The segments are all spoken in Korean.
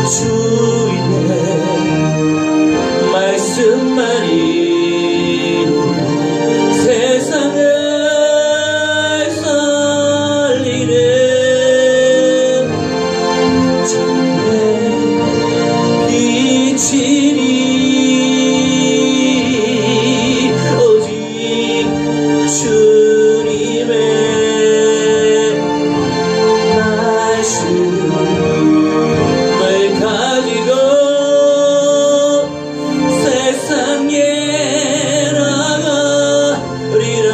주의 말씀만이 세상을 살리네. 주의 빛이니 오직 주님의 말씀을 가지고 세상에 나가리라.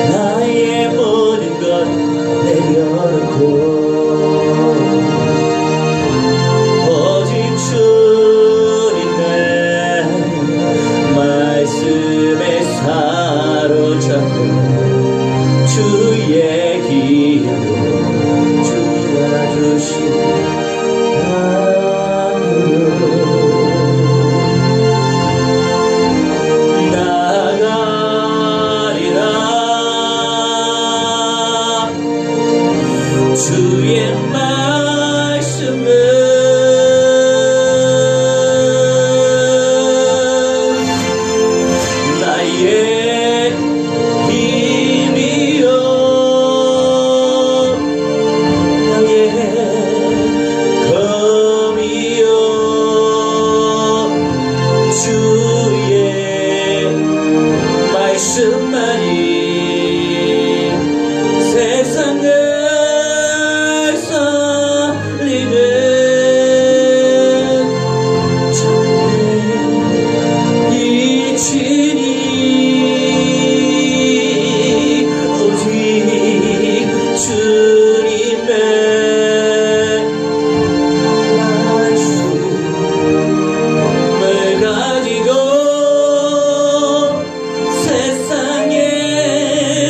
나의 모든 것 내려놓고 오직 주님의 말씀에 사로잡고 주의 길로 주가 주신 나가리라. 주의 말씀은 나의 힘이요 나의 검이요 주의 말씀만이 세상을 살리네. 주의 빛이니 오직 주님의 말씀을 가지고 세상에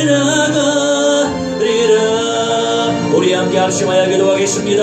나가리라. 우리 함께 합심하여 기도하겠습니다.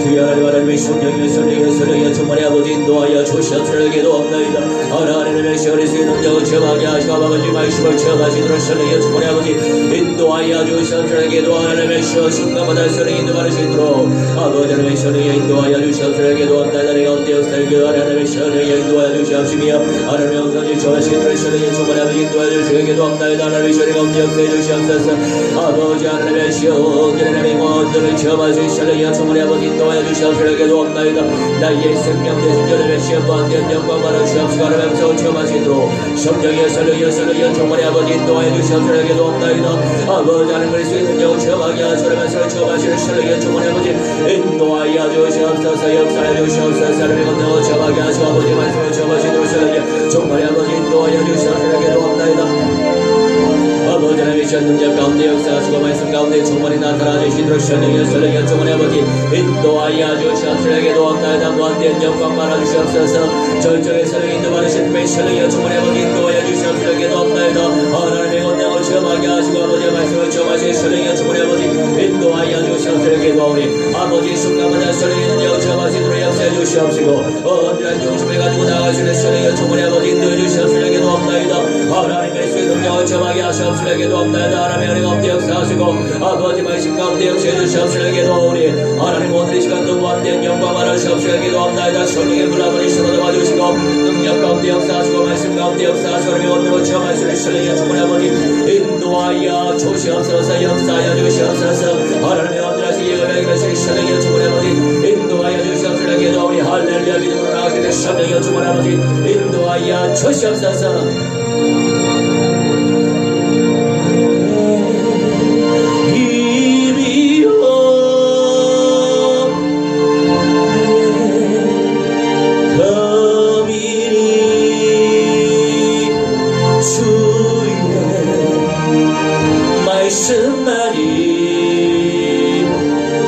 주여 하나님의 성령의 정말 아버지 인도하여 주시옵소서. 기도합나이다. 하나님의 시간에서의 능력을 체험하게 하시고 아버지 말씀을 체험하시도록 성령의 정말 아버지 인도하여 주시옵소서. 기도하나님의 순간마다 성령이 인도하는 수 있도록 아버지 하나님의 성령이 인도하여 주시옵소서. 기도합나이다. 내가 어때 역사를 하나님의 성령이 인도하여 주시옵시며 하나님의 영상이 좋아하시도록 성령의 정말 아버지 인도하여 주시고 기도합나이다. 하나님의 성령이 어때 역사해 주시옵소서. 아버지 하나님의 하나님의 모든 체험하신 성령의 정말 아버지 인도하여 주시옵소서. 기도합나이다. 나의 생명 대신 여름의 시험과 영광 받아주시옵소서. 하나님의 음성을 체험하시도록 성령의 정말 아버지 인도하여 주시옵소서. 기도합나이다. 아버지 하나님의 능력을 체험하게 하시고 하나님의 체험하시는 성령의 정말 아버지 인도하여 주시옵소서. 역사해 주시옵소서. 하나님의 능력을 체험하게 하시고 아버지 말씀을 체험하시도록 성령의 정말 아버지 인도하여 주시옵소서. 기도합나이다. 아버지 하나님의 능력 가운데 역사하시고 말씀 가운데 충만히 나타나주시도록 성령의 정말 아버지 인도하여 주시옵소서. 기도합나이다. 무한대한 영광 받아주시옵소서. 절정의 성령 인도받으신 성령의 정말 아버지 인도하여 주시옵소서. 기도합나이다. 하나님의 권능을 체험하게 하시고 아버지의 말씀을 체험하신 성령의 정말 아버지 인도하여 주시옵소서. 기도하오니 아버지 순간마다 성령의 능력을 체험하시도록 역사해 주시옵시고 언제나 중심을 가지고 나가시는 성령의 정말 아버지 인도해 주시옵소서. 기도합나이다. 하나님의 능력을 체험하게 하시옵소서. 기도합나이다. 하나님의 은혜가 없게 역사하시고 아버지 말씀 가운데 역사해 주시옵소서. 기도하오니 하나님 오늘 이 시간도 무한대한 영광 받으시옵소서. 기도합나이다. 성령의 불나버리 신호도 봐주시고 능력 가운데 역사하시고 말씀 가운데 역사하시고 하나님의 원능을 체험하시는 성령의 정말 아버지 인도하여 주시옵소서. 역사하여 주시옵소서. 하나님의 원능하신 예언을 이루시는 성령의 정말 아버지 인도하여 주시옵소서. 기도하오니 할렐루야 믿음으로 나아가시는 성령의 정말 아버지 인도하여 주시옵소서. 말씀만이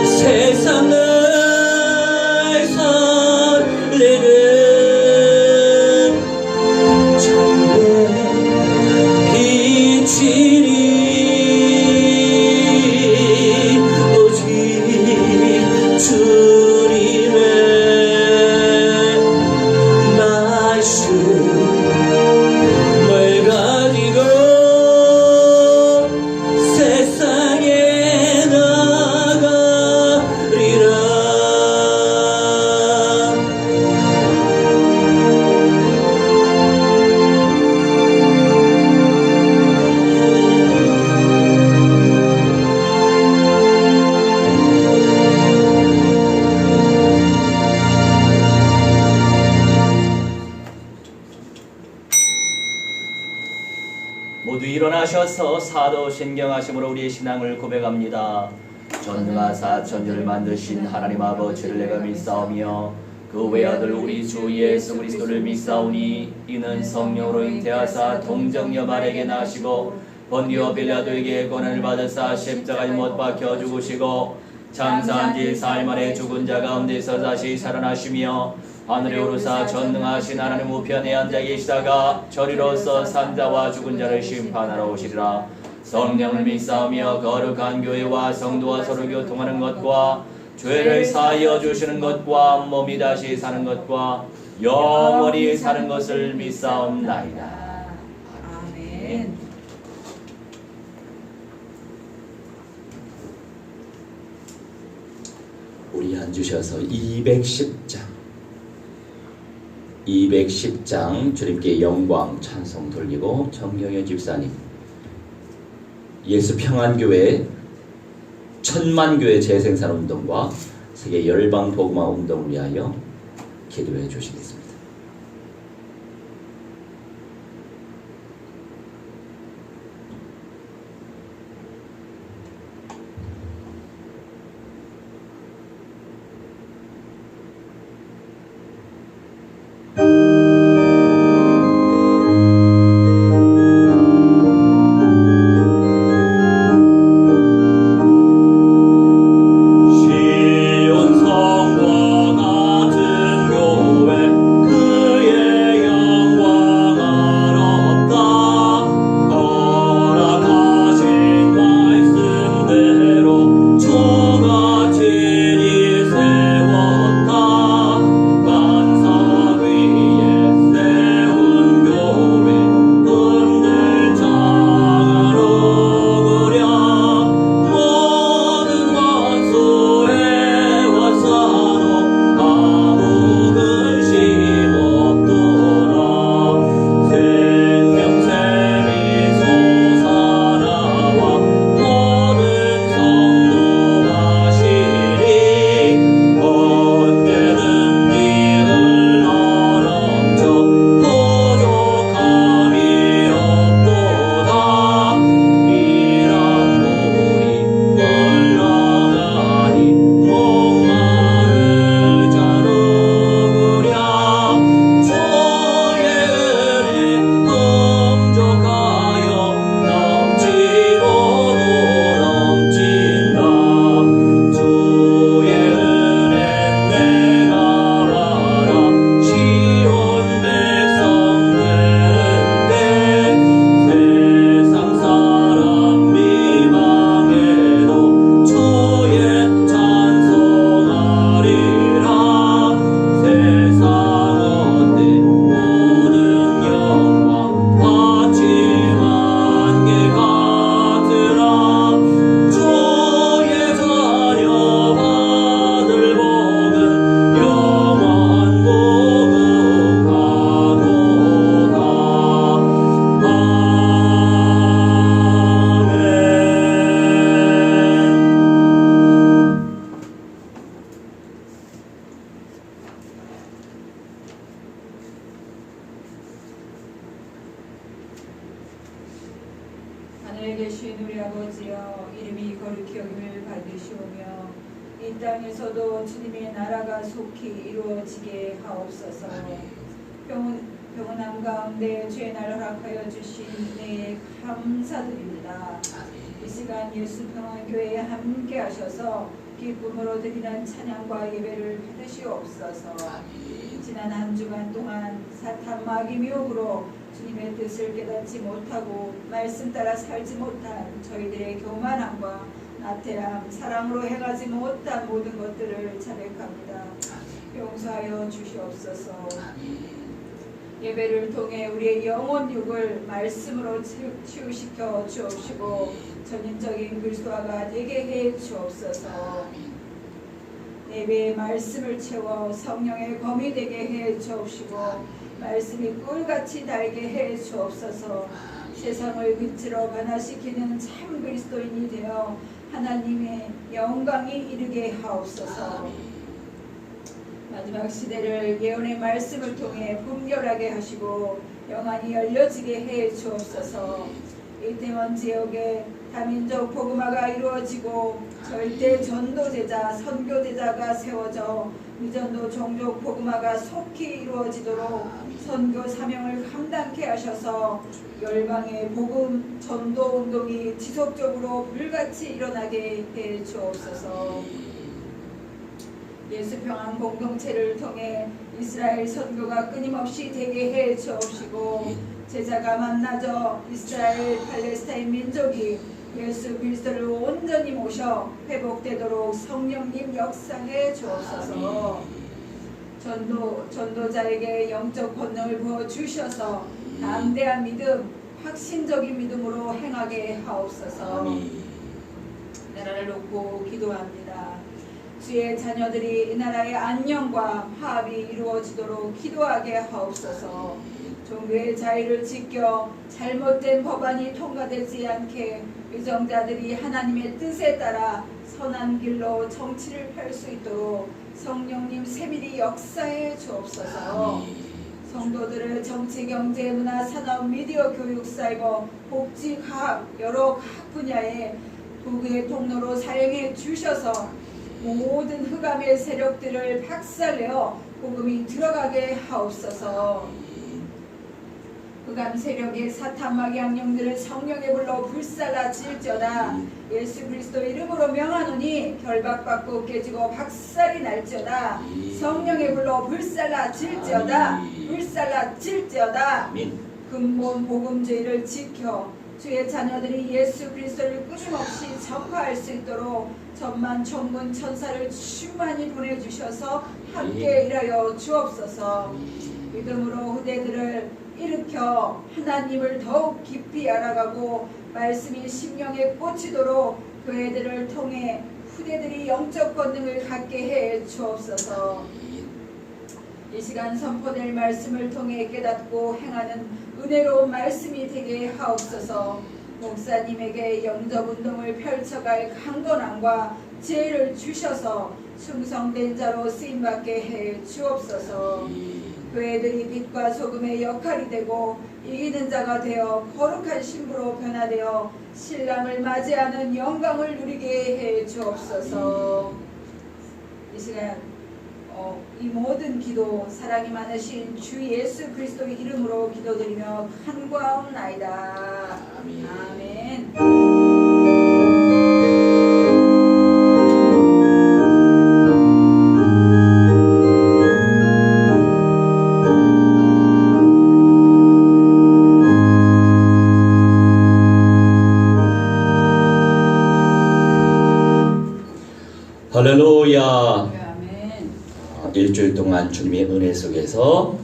세상을 일어나셔서 사도 신경하심으로 우리의 신앙을 고백합니다. 전능하사 천지를 만드신 하나님 아버지를 내가 믿사오며 그 외아들 우리 주 예수 그리스도를 믿사오니 이는 성령으로 잉태하사 동정녀 마리아에게 나시고 본디오 빌라도에게 고난을 받으사 십자가에 못 박혀 죽으시고 장사한 지 사흘 만에 죽은 자 가운데서 다시 살아나시며 하늘에 오르사 전능하신 하나님 우편에 앉아 계시다가 저리로서 산자와 죽은 자를 심판하러 오시리라. 성령을 믿사오며 거룩한 교회와 성도와 서로 교통하는 것과 죄를 사하여 주시는 것과 몸이 다시 사는 것과 영원히 사는 것을 믿사옵나이다. 아멘. 우리 앉으셔서 210장 주님께 영광 찬송 돌리고 정경현 집사님 예수평안교회 천만교회 재생산운동과 세계 열방복음화 운동을 위하여 기도해 주시겠습니다. 하늘에 계신 우리 아버지여, 이름이 거룩히 여김을 받으시오며 이 땅에서도 주님의 나라가 속히 이루어지게 하옵소서. 평온함 가운데 죄날 허락하여 주신 은혜에 감사드립니다. 이 시간 예수평안교회에 함께 하셔서 기쁨으로 드리는 찬양과 예배를 받으시옵소서. 지난 한 주간 동안 사탄 마귀 미혹으로 주님의 뜻을 깨닫지 못하고 말씀 따라 살지 못한 저희들의 교만함과 나태함, 사랑으로 행하지 못한 모든 것들을 자백합니다. 용서하여 주시옵소서. 예배를 통해 우리의 영혼 육을 말씀으로 치유시켜 주옵시고 전인적인 그리스도화가 되게 해 주옵소서. 예배의 말씀을 채워 성령의 검이 되게 해 주옵시고 말씀이 꿀같이 달게 해 주옵소서. 세상을 빛으로 변화시키는 참 그리스도인이 되어 하나님의 영광이 이르게 하옵소서. 마지막 시대를 예언의 말씀을 통해 분별하게 하시고 영안이 열려지게 해 주옵소서. 이태원 지역에 다민족 복음화가 이루어지고 절대 전도제자, 선교제자가 세워져 미전도 종족 복음화가 속히 이루어지도록 선교 사명을 감당케 하셔서 열방의 복음 전도 운동이 지속적으로 불같이 일어나게 해 주옵소서. 예수평안 공동체를 통해 이스라엘 선교가 끊임없이 되게 해 주옵시고 제자가 만나져 이스라엘 팔레스타인 민족이 예수 그리스도를 온전히 모셔 회복되도록 성령님 역사해 주옵소서. 전도자에게 영적 권능을 부어 주셔서 담대한 믿음, 확신적인 믿음으로 행하게 하옵소서. 나라를 놓고 기도합니다. 주의 자녀들이 이 나라의 안녕과 화합이 이루어지도록 기도하게 하옵소서. 종교의 자유를 지켜 잘못된 법안이 통과되지 않게 유정자들이 하나님의 뜻에 따라 선한 길로 정치를 펼 수 있도록 성령님 세밀히 역사해 주옵소서. 성도들을 정치, 경제, 문화, 산업, 미디어, 교육, 사이버, 복지, 과학 여러 각 분야의 도구의 통로로 사용해 주셔서 모든 흑암의 세력들을 박살내어 복음이 들어가게 하옵소서. 흑암 세력의 사탄 마귀 악령들을 성령의 불로 불살라질지어다. 예수 그리스도 이름으로 명하노니 결박받고 깨지고 박살이 날지어다. 성령의 불로 불살라질지어다. 불살라질지어다. 근본 복음주의를 지켜 주의 자녀들이 예수 그리스도를 끊임없이 전파할 수 있도록 천만 천군 천사를 충만히 보내주셔서 함께 일하여 주옵소서. 믿음으로 후대들을 일으켜 하나님을 더욱 깊이 알아가고 말씀이 심령에 꽂히도록 교회들을 통해 후대들이 영적 권능을 갖게 해 주옵소서. 이 시간 선포될 말씀을 통해 깨닫고 행하는 은혜로운 말씀이 되게 하옵소서. 목사님에게 영접운동을 펼쳐갈 강건함과 지혜를 주셔서 충성된 자로 쓰임받게 해 주옵소서. 교회들이 빛과 소금의 역할이 되고 이기는 자가 되어 거룩한 신부로 변화되어 신랑을 맞이하는 영광을 누리게 해 주옵소서. 이 시간 이 모든 기도 사랑이 많으신 주 예수 그리스도의 이름으로 기도드리며 간구하옵나이다. 아멘. 할렐루야. 일주일 동안 주님의 은혜 속에서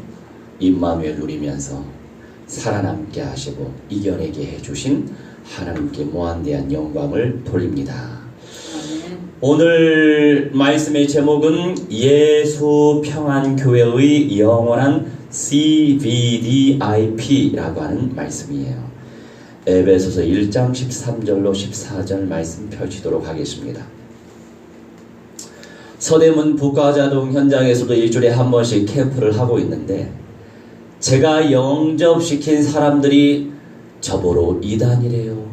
임마누엘 누리면서 살아남게 하시고 이겨내게 해주신 하나님께 무한대한 영광을 돌립니다. 오늘 말씀의 제목은 예수평안교회의 영원한 CVDIP라고 하는 말씀이에요. 에베소서 1장 13절로 14절 말씀 펼치도록 하겠습니다. 서대문 북가자동 현장에서도 일주일에 한 번씩 캠프를 하고 있는데 제가 영접시킨 사람들이 저보러 이단이래요.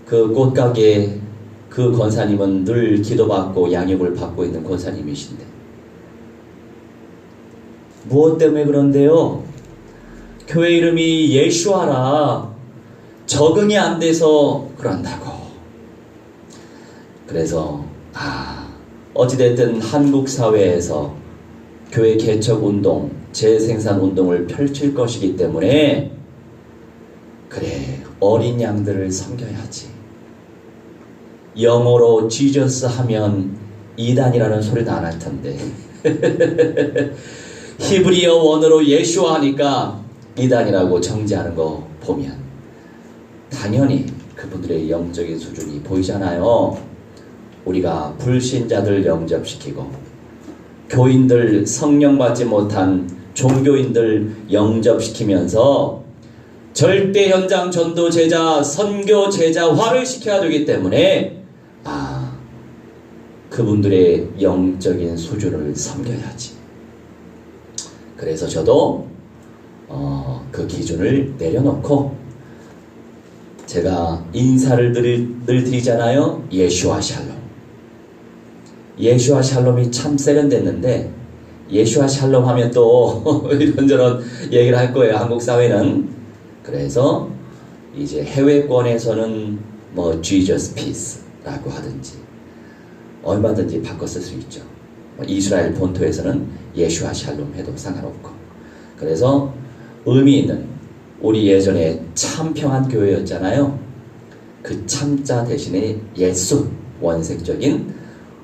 그 꽃가게 그 권사님은 늘 기도받고 양육을 받고 있는 권사님이신데 무엇 때문에 그런데요? 교회 이름이 예수아라 적응이 안 돼서 그런다고. 그래서 어찌됐든 한국 사회에서 교회 개척운동, 재생산운동을 펼칠 것이기 때문에 그래 어린 양들을 섬겨야지. 영어로 지저스 하면 이단이라는 소리도 안 할 텐데 히브리어 원어로 예수아 하니까 이단이라고 정지하는 거 보면 당연히 그분들의 영적인 수준이 보이잖아요. 우리가 불신자들 영접시키고 교인들 성령 받지 못한 종교인들 영접시키면서 절대 현장 전도 제자, 선교 제자화를 시켜야 되기 때문에 그분들의 영적인 수준을 섬겨야지. 그래서 저도 그 기준을 내려놓고 제가 인사를 늘 드리잖아요. 예수와 샬롬. 예수와 샬롬이 참 세련됐는데 예수와 샬롬 하면 또 이런저런 얘기를 할 거예요. 한국 사회는. 그래서 이제 해외권에서는 뭐 Jesus Peace라고 하든지 얼마든지 바꿔 쓸 수 있죠. 이스라엘 본토에서는 예수와 샬롬 해도 상관없고. 그래서 의미 있는, 우리 예전에 참평한 교회였잖아요. 그 참자 대신에 예수, 원색적인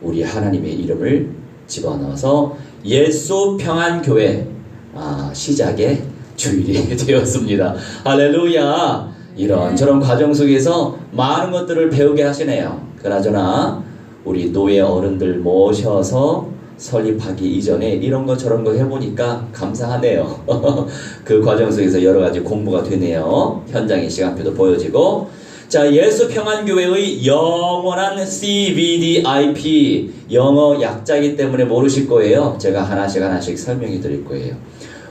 우리 하나님의 이름을 집어넣어서 예수 평안교회 시작의 주일이 되었습니다. 할렐루야. 이런저런 과정 속에서 많은 것들을 배우게 하시네요. 그나저나 우리 노예 어른들 모셔서 설립하기 이전에 이런 거 저런 거 해보니까 감사하네요. 그 과정 속에서 여러 가지 공부가 되네요. 현장의 시간표도 보여지고. 자, 예수평안교회의 영원한 CVDIP, 영어 약자이기 때문에 모르실 거예요. 제가 하나씩 설명해 드릴 거예요.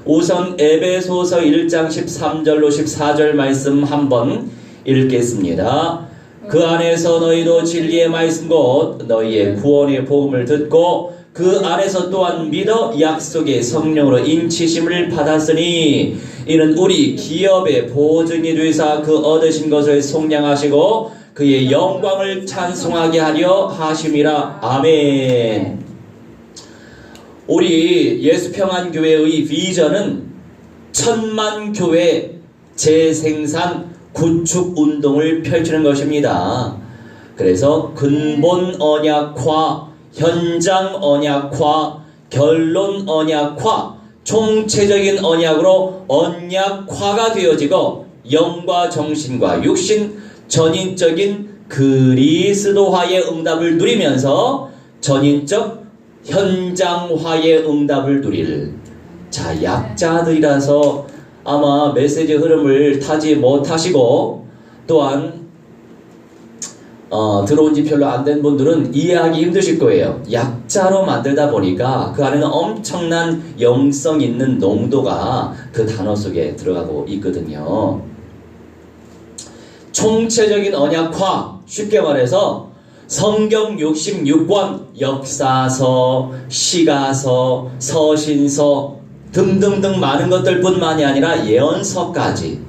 우선 에베소서 1장 13절로 14절 말씀 한번 읽겠습니다. 그 안에서 너희도 진리의 말씀 곧 너희의 구원의 복음을 듣고 그 안에서 또한 믿어 약속의 성령으로 인치심을 받았으니 이는 우리 기업의 보증이 되사 그 얻으신 것을 속량하시고 그의 영광을 찬송하게 하려 하심이라. 아멘. 우리 예수평안교회의 비전은 천만교회 재생산 구축 운동을 펼치는 것입니다. 그래서 근본 언약화, 현장 언약화, 결론 언약화, 총체적인 언약으로 언약화가 되어지고 영과 정신과 육신 전인적인 그리스도화의 응답을 누리면서 전인적 현장화의 응답을 누릴, 자, 약자들이라서 아마 메시지 흐름을 타지 못하시고 또한 들어온 지 별로 안 된 분들은 이해하기 힘드실 거예요. 약자로 만들다 보니까 그 안에는 엄청난 영성 있는 농도가 그 단어 속에 들어가고 있거든요. 총체적인 언약화, 쉽게 말해서 성경 66권, 역사서, 시가서, 서신서 등등등 많은 것들뿐만이 아니라 예언서까지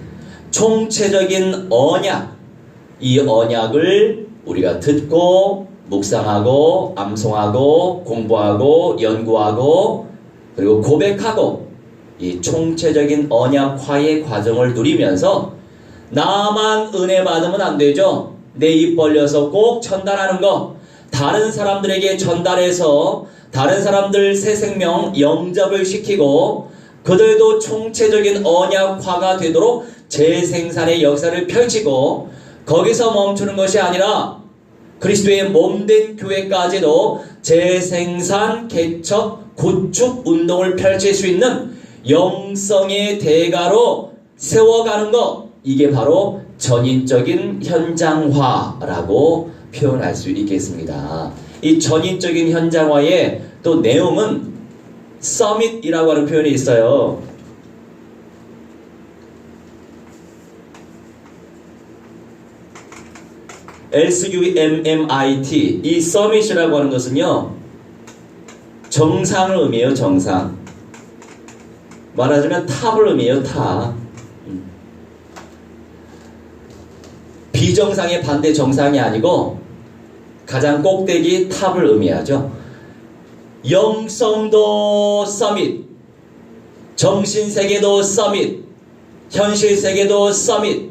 총체적인 언약, 이 언약을 우리가 듣고 묵상하고 암송하고 공부하고 연구하고 그리고 고백하고 이 총체적인 언약화의 과정을 누리면서 나만 은혜 받으면 안 되죠. 내 입 벌려서 꼭 전달하는 거, 다른 사람들에게 전달해서 다른 사람들 새 생명 영접을 시키고 그들도 총체적인 언약화가 되도록 재생산의 역사를 펼치고 거기서 멈추는 것이 아니라 그리스도의 몸된 교회까지도 재생산, 개척, 구축 운동을 펼칠 수 있는 영성의 대가로 세워가는 것, 이게 바로 전인적인 현장화라고 표현할 수 있겠습니다. 이 전인적인 현장화의 또 내용은 서밋이라고 하는 표현이 있어요. SUMMIT, 이 서밋이라고 하는 것은요, 정상을 의미해요. 정상. 말하자면 탑을 의미해요. 탑. 비정상의 반대 정상이 아니고 가장 꼭대기 탑을 의미하죠. 영성도 서밋, 정신세계도 서밋, 현실세계도 서밋,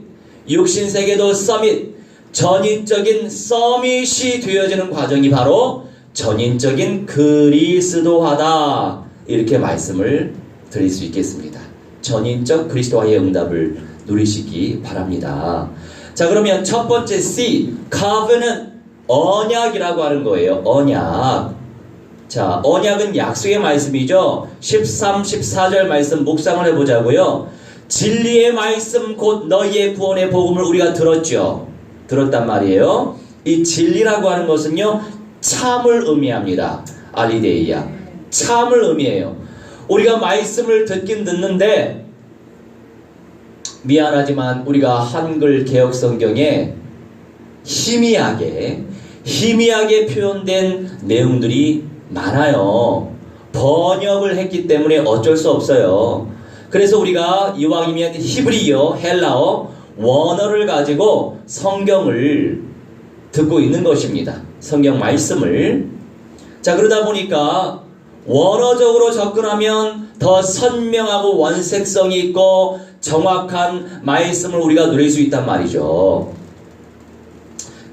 육신세계도 서밋, 전인적인 서밋이 되어지는 과정이 바로 전인적인 그리스도화다, 이렇게 말씀을 드릴 수 있겠습니다. 전인적 그리스도화의 응답을 누리시기 바랍니다. 자, 그러면 첫 번째 C, covenant, 언약이라고 하는 거예요. 언약. 자, 언약은 약속의 말씀이죠. 13, 14절 말씀 묵상을 해보자고요. 진리의 말씀 곧 너희의 구원의 복음을 우리가 들었죠. 들었단 말이에요. 이 진리라고 하는 것은요, 참을 의미합니다. 알리데이야. 참을 의미해요. 우리가 말씀을 듣긴 듣는데 미안하지만 우리가 한글 개혁 성경에 희미하게 표현된 내용들이 많아요. 번역을 했기 때문에 어쩔 수 없어요. 그래서 우리가 이왕이면 히브리어, 헬라어, 원어를 가지고 성경을 듣고 있는 것입니다. 성경 말씀을. 자, 그러다 보니까 원어적으로 접근하면 더 선명하고 원색성이 있고 정확한 말씀을 우리가 누릴 수 있단 말이죠.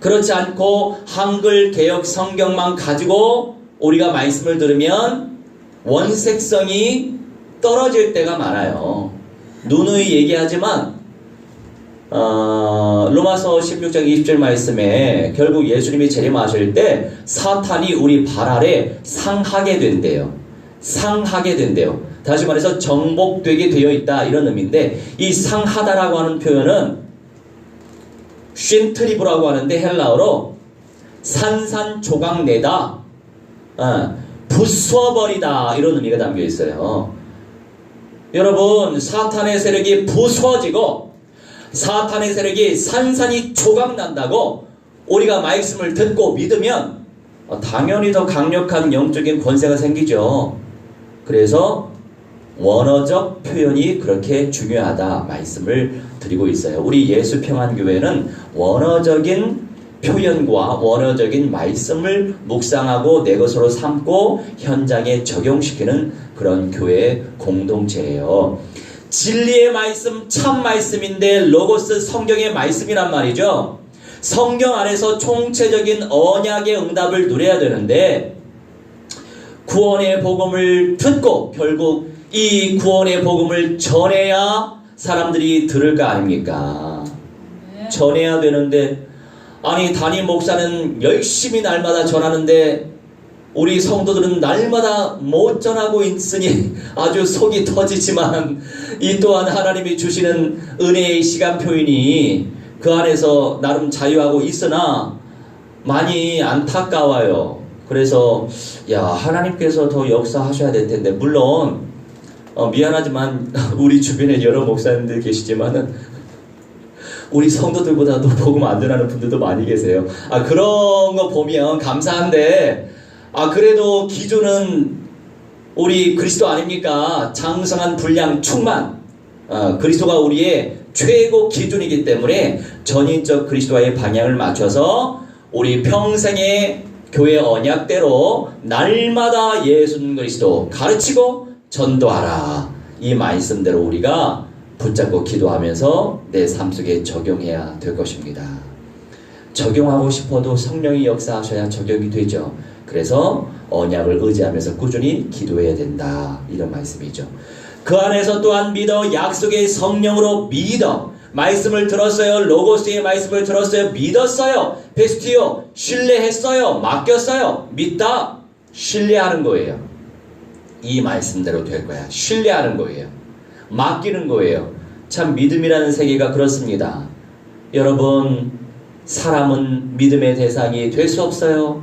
그렇지 않고 한글 개혁 성경만 가지고 우리가 말씀을 들으면 원색성이 떨어질 때가 많아요. 누누이 얘기하지만 로마서 16장 20절 말씀에 결국 예수님이 재림하실 때 사탄이 우리 발 아래 상하게 된대요. 상하게 된대요. 다시 말해서 정복되게 되어 있다, 이런 의미인데, 이 상하다라고 하는 표현은 쉰트리브라고 하는데 헬라어로 산산조각내다, 부숴버리다, 이런 의미가 담겨 있어요. 여러분, 사탄의 세력이 부서지고 사탄의 세력이 산산이 조각난다고 우리가 말씀을 듣고 믿으면 당연히 더 강력한 영적인 권세가 생기죠. 그래서 원어적 표현이 그렇게 중요하다 말씀을 드리고 있어요. 우리 예수평안교회는 원어적인 표현과 원어적인 말씀을 묵상하고 내 것으로 삼고 현장에 적용시키는 그런 교회 공동체예요. 진리의 말씀, 참 말씀인데 로고스 성경의 말씀이란 말이죠. 성경 안에서 총체적인 언약의 응답을 누려야 되는데 구원의 복음을 듣고 결국 이 구원의 복음을 전해야 사람들이 들을 거 아닙니까? 전해야 되는데, 아니 담임 목사는 열심히 날마다 전하는데 우리 성도들은 날마다 못 전하고 있으니 아주 속이 터지지만 이 또한 하나님이 주시는 은혜의 시간표이니 그 안에서 나름 자유하고 있으나 많이 안타까워요. 그래서 하나님께서 더 역사하셔야 될 텐데, 물론 미안하지만 우리 주변에 여러 목사님들 계시지만은 우리 성도들보다도 복음 안 전하는 분들도 많이 계세요. 그런 거 보면 감사한데, 그래도 기준은 우리 그리스도 아닙니까? 장성한 분량 충만. 그리스도가 우리의 최고 기준이기 때문에 전인적 그리스도와의 방향을 맞춰서 우리 평생의 교회 언약대로 날마다 예수 그리스도 가르치고 전도하라. 이 말씀대로 우리가 붙잡고 기도하면서 내 삶 속에 적용해야 될 것입니다. 적용하고 싶어도 성령이 역사하셔야 적용이 되죠. 그래서 언약을 의지하면서 꾸준히 기도해야 된다, 이런 말씀이죠. 그 안에서 또한 믿어, 약속의 성령으로 믿어. 말씀을 들었어요. 로고스의 말씀을 들었어요. 믿었어요. 베스티오, 신뢰했어요. 맡겼어요. 믿다, 신뢰하는 거예요. 이 말씀대로 될 거야. 신뢰하는 거예요. 맡기는 거예요. 참 믿음이라는 세계가 그렇습니다. 여러분, 사람은 믿음의 대상이 될 수 없어요.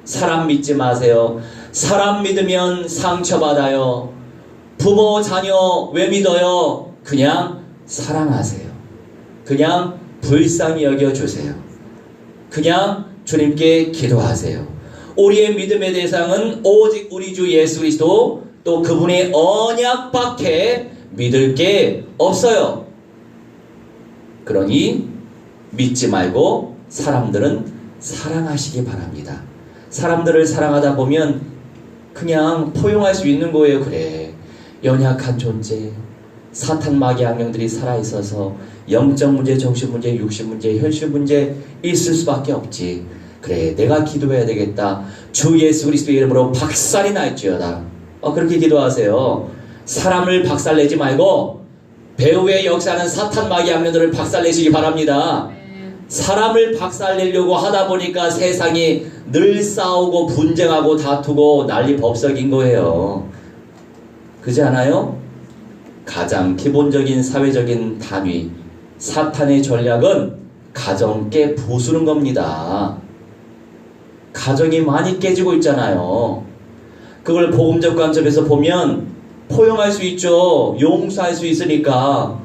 사람 믿지 마세요. 사람 믿으면 상처받아요. 부모, 자녀 왜 믿어요? 그냥 사랑하세요. 그냥 불쌍히 여겨주세요. 그냥 주님께 기도하세요. 우리의 믿음의 대상은 오직 우리 주 예수 그리스도, 또 그분의 언약밖에 믿을 게 없어요. 그러니 믿지 말고 사람들은 사랑하시기 바랍니다. 사람들을 사랑하다 보면 그냥 포용할 수 있는 거예요. 그래, 연약한 존재, 사탄 마귀 악령들이 살아있어서 영적 문제, 정신 문제, 육신 문제, 현실 문제 있을 수밖에 없지. 그래, 내가 기도해야 되겠다. 주 예수 그리스도의 이름으로 박살이 날지어다. 그렇게 기도하세요. 사람을 박살내지 말고 배후의 역사는 사탄 마귀 악령들을 박살내시기 바랍니다. 사람을 박살내려고 하다 보니까 세상이 늘 싸우고 분쟁하고 다투고 난리 법석인 거예요. 그렇지 않아요? 가장 기본적인 사회적인 단위, 사탄의 전략은 가정 깨 부수는 겁니다. 가정이 많이 깨지고 있잖아요. 그걸 복음적 관점에서 보면 포용할 수 있죠. 용서할 수 있으니까.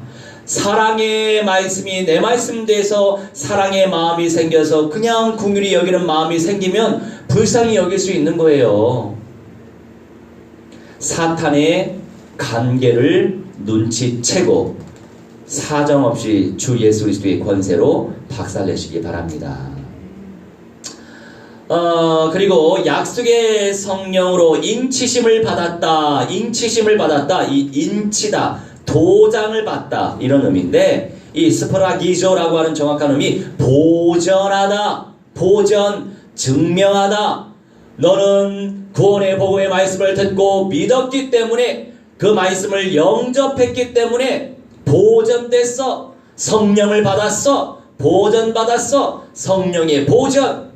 사랑의 말씀이 내 말씀 돼서 사랑의 마음이 생겨서 그냥 긍휼히 여기는 마음이 생기면 불쌍히 여길 수 있는 거예요. 사탄의 관계를 눈치채고 사정없이 주 예수 그리스도의 권세로 박살내시기 바랍니다. 그리고 약속의 성령으로 인치심을 받았다. 인치심을 받았다. 이 인치다. 도장을 받다. 이런 의미인데, 이 스프라기조라고 하는 정확한 의미, 보전하다. 보전, 증명하다. 너는 구원의 복음의 말씀을 듣고 믿었기 때문에, 그 말씀을 영접했기 때문에 보전됐어. 성령을 받았어. 보전받았어. 성령의 보전.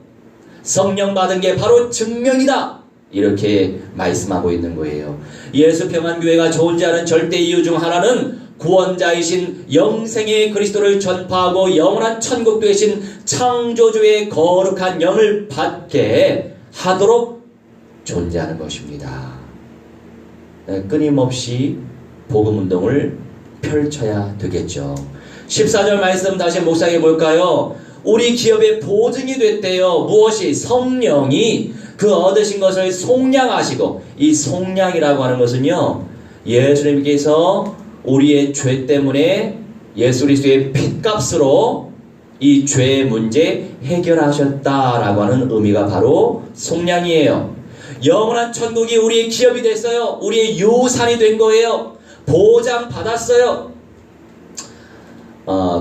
성령 받은 게 바로 증명이다. 이렇게 말씀하고 있는 거예요. 예수 평안교회가 존재하는 절대 이유 중 하나는 구원자이신 영생의 그리스도를 전파하고 영원한 천국 되신 창조주의 거룩한 영을 받게 하도록 존재하는 것입니다. 끊임없이 복음운동을 펼쳐야 되겠죠. 14절 말씀 다시 묵상해 볼까요? 우리 기업의 보증이 됐대요. 무엇이? 성령이 그 얻으신 것을 속량하시고, 이 속량이라고 하는 것은요, 예수님께서 우리의 죄 때문에 예수 그리스도의 핏값으로 이 죄의 문제 해결하셨다라고 하는 의미가 바로 속량이에요. 영원한 천국이 우리의 기업이 됐어요. 우리의 유산이 된 거예요. 보장받았어요.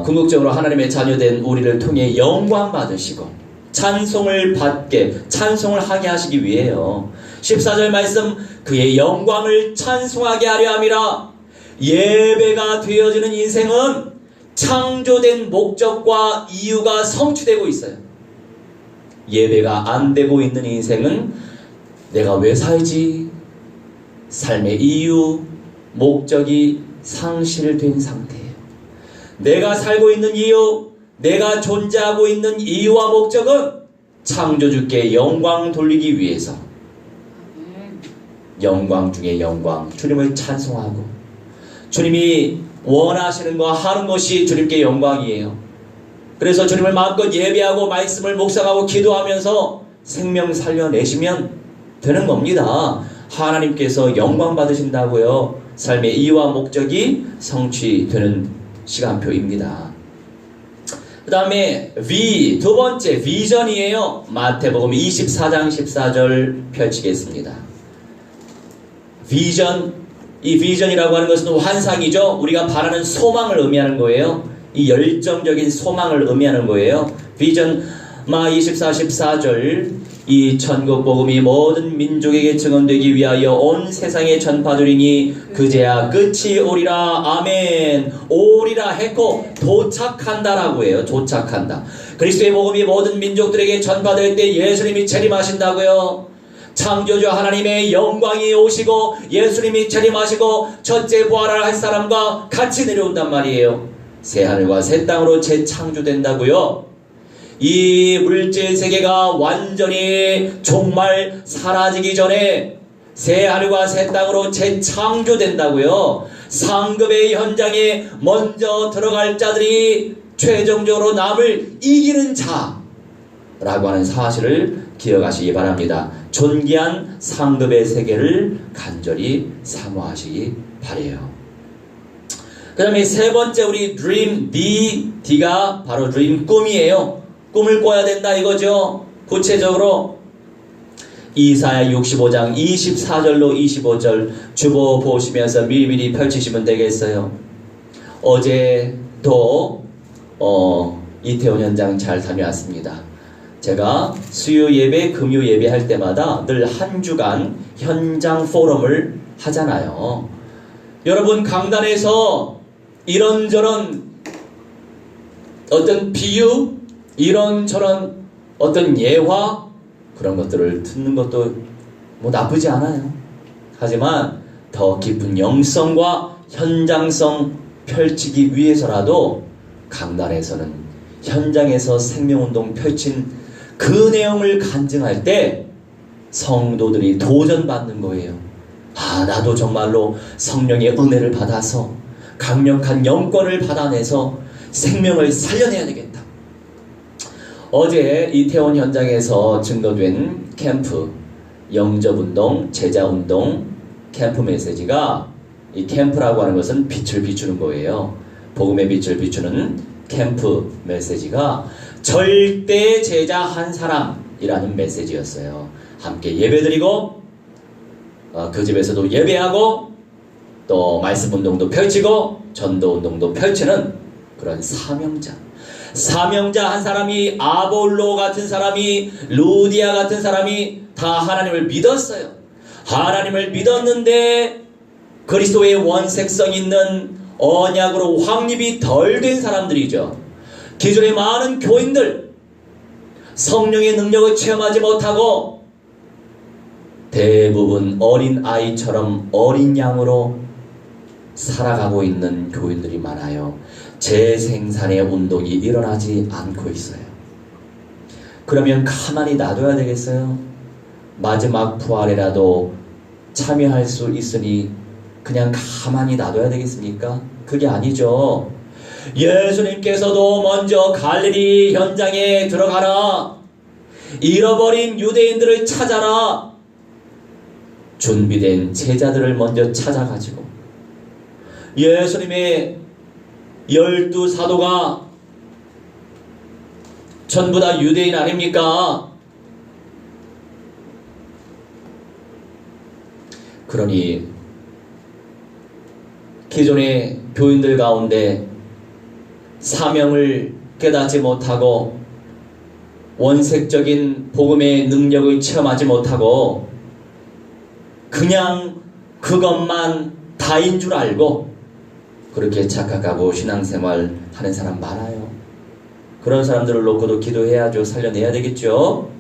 궁극적으로 하나님의 자녀된 우리를 통해 영광 받으시고 찬송을 받게, 찬송을 하게 하시기 위해요. 14절 말씀, 그의 영광을 찬송하게 하려 함이라. 예배가 되어지는 인생은 창조된 목적과 이유가 성취되고 있어요. 예배가 안 되고 있는 인생은 내가 왜 살지? 삶의 이유, 목적이 상실된 상태예요. 내가 살고 있는 이유, 내가 존재하고 있는 이유와 목적은 창조주께 영광 돌리기 위해서, 영광 중에 영광, 주님을 찬송하고 주님이 원하시는 거 하는 것이 주님께 영광이에요. 그래서 주님을 마음껏 예배하고 말씀을 묵상하고 기도하면서 생명 살려내시면 되는 겁니다. 하나님께서 영광 받으신다고요. 삶의 이유와 목적이 성취되는 시간표입니다. 그 다음에 두 번째 비전이에요. 마태복음 24장 14절 펼치겠습니다. 비전, 이 비전이라고 하는 것은 환상이죠. 우리가 바라는 소망을 의미하는 거예요. 이 열정적인 소망을 의미하는 거예요. 비전 마 24, 14절, 이 천국 복음이 모든 민족에게 증언되기 위하여 온 세상에 전파되리니 그제야 끝이 오리라. 아멘. 오리라 했고 도착한다라고 해요. 도착한다. 그리스도의 복음이 모든 민족들에게 전파될 때 예수님이 재림하신다고요. 창조주 하나님의 영광이 오시고 예수님이 재림하시고 첫째 부활을 할 사람과 같이 내려온단 말이에요. 새 하늘과 새 땅으로 재창조된다고요. 이 물질 세계가 완전히 정말 사라지기 전에 새 하늘과 새 땅으로 재창조된다고요. 상급의 현장에 먼저 들어갈 자들이 최종적으로 남을 이기는 자라고 하는 사실을 기억하시기 바랍니다. 존귀한 상급의 세계를 간절히 사모하시기 바라요. 그 다음에 세 번째 우리 드림, D가 바로 드림, 꿈이에요. 꿈을 꿔야 된다 이거죠. 구체적으로 이사야 65장 24절로 25절 주보 보시면서 미리미리 펼치시면 되겠어요. 어제도 이태원 현장 잘 다녀왔습니다. 제가 수요 예배, 금요 예배 할 때마다 늘 한 주간 현장 포럼을 하잖아요. 여러분 강단에서 이런저런 어떤 비유, 이런저런 어떤 예화, 그런 것들을 듣는 것도 뭐 나쁘지 않아요. 하지만 더 깊은 영성과 현장성 펼치기 위해서라도 강단에서는 현장에서 생명운동 펼친 그 내용을 간증할 때 성도들이 도전받는 거예요. 아, 나도 정말로 성령의 은혜를 받아서 강력한 영권을 받아내서 생명을 살려내야 되겠다. 어제 이태원 현장에서 증거된 캠프, 영접운동, 제자운동, 캠프 메시지가, 이 캠프라고 하는 것은 빛을 비추는 거예요. 복음의 빛을 비추는 캠프 메시지가 절대 제자 한 사람이라는 메시지였어요. 함께 예배드리고 그 집에서도 예배하고 또 말씀운동도 펼치고 전도운동도 펼치는 그런 사명자 한 사람이, 아볼로 같은 사람이, 루디아 같은 사람이 다 하나님을 믿었어요. 하나님을 믿었는데 그리스도의 원색성 있는 언약으로 확립이 덜 된 사람들이죠. 기존의 많은 교인들, 성령의 능력을 체험하지 못하고 대부분 어린 아이처럼 어린 양으로 살아가고 있는 교인들이 많아요. 재생산의 운동이 일어나지 않고 있어요. 그러면 가만히 놔둬야 되겠어요? 마지막 부활에라도 참여할 수 있으니 그냥 가만히 놔둬야 되겠습니까? 그게 아니죠. 예수님께서도 먼저 갈릴리 현장에 들어가라. 잃어버린 유대인들을 찾아라. 준비된 제자들을 먼저 찾아가지고, 예수님의 12사도가 전부 다 유대인 아닙니까? 그러니 기존의 교인들 가운데 사명을 깨닫지 못하고 원색적인 복음의 능력을 체험하지 못하고 그냥 그것만 다인 줄 알고 그렇게 착각하고 신앙생활 하는 사람 많아요. 그런 사람들을 놓고도 기도해야죠. 살려내야 되겠죠.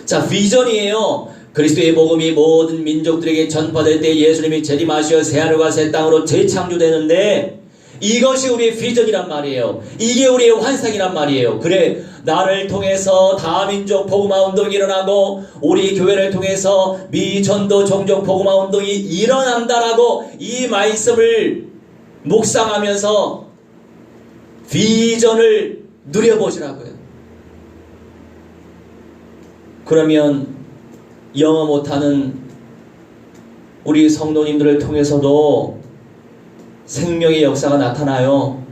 자, 비전이에요. 그리스도의 복음이 모든 민족들에게 전파될 때 예수님이 재림하시어 새하늘과 새 땅으로 재창조되는데, 이것이 우리의 비전이란 말이에요. 이게 우리의 환상이란 말이에요. 그래, 나를 통해서 다민족 복음화 운동이 일어나고 우리 교회를 통해서 미전도 종족 복음화 운동이 일어난다라고 이 말씀을 묵상하면서 비전을 누려보시라고요. 그러면 영어 못하는 우리 성도님들을 통해서도 생명의 역사가 나타나요.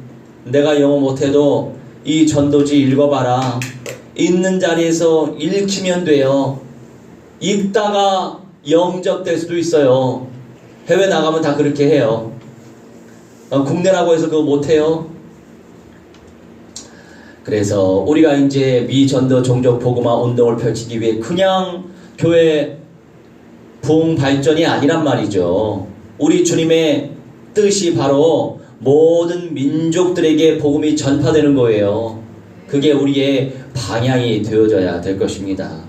내가 영어 못해도 이 전도지 읽어봐라. 있는 자리에서 읽히면 돼요. 읽다가 영접될 수도 있어요. 해외 나가면 다 그렇게 해요. 국내라고 해서 그거 못해요. 그래서 우리가 이제 미전도 종족 복음화 운동을 펼치기 위해 그냥 교회 부흥 발전이 아니란 말이죠. 우리 주님의 뜻이 바로 모든 민족들에게 복음이 전파되는 거예요. 그게 우리의 방향이 되어져야 될 것입니다.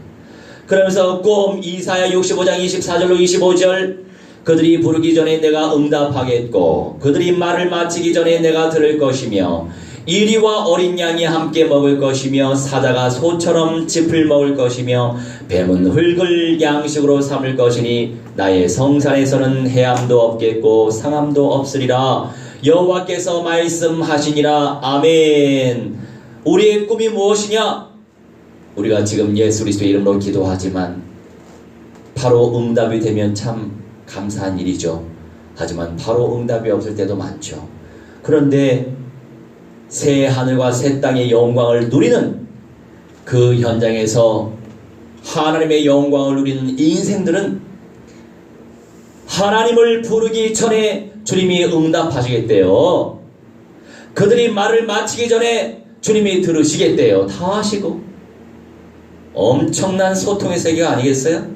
그러면서 꼭 이사야 65장 24절로 25절, 그들이 부르기 전에 내가 응답하겠고 그들이 말을 마치기 전에 내가 들을 것이며 이리와 어린 양이 함께 먹을 것이며 사자가 소처럼 짚을 먹을 것이며 뱀은 흙을 양식으로 삼을 것이니 나의 성산에서는 해함도 없겠고 상함도 없으리라. 여호와께서 말씀하시니라. 아멘. 우리의 꿈이 무엇이냐? 우리가 지금 예수 그리스도의 이름으로 기도하지만 바로 응답이 되면 참 감사한 일이죠. 하지만 바로 응답이 없을 때도 많죠. 그런데 새 하늘과 새 땅의 영광을 누리는 그 현장에서 하나님의 영광을 누리는 인생들은 하나님을 부르기 전에 주님이 응답하시겠대요. 그들이 말을 마치기 전에 주님이 들으시겠대요. 다 하시고. 엄청난 소통의 세계가 아니겠어요?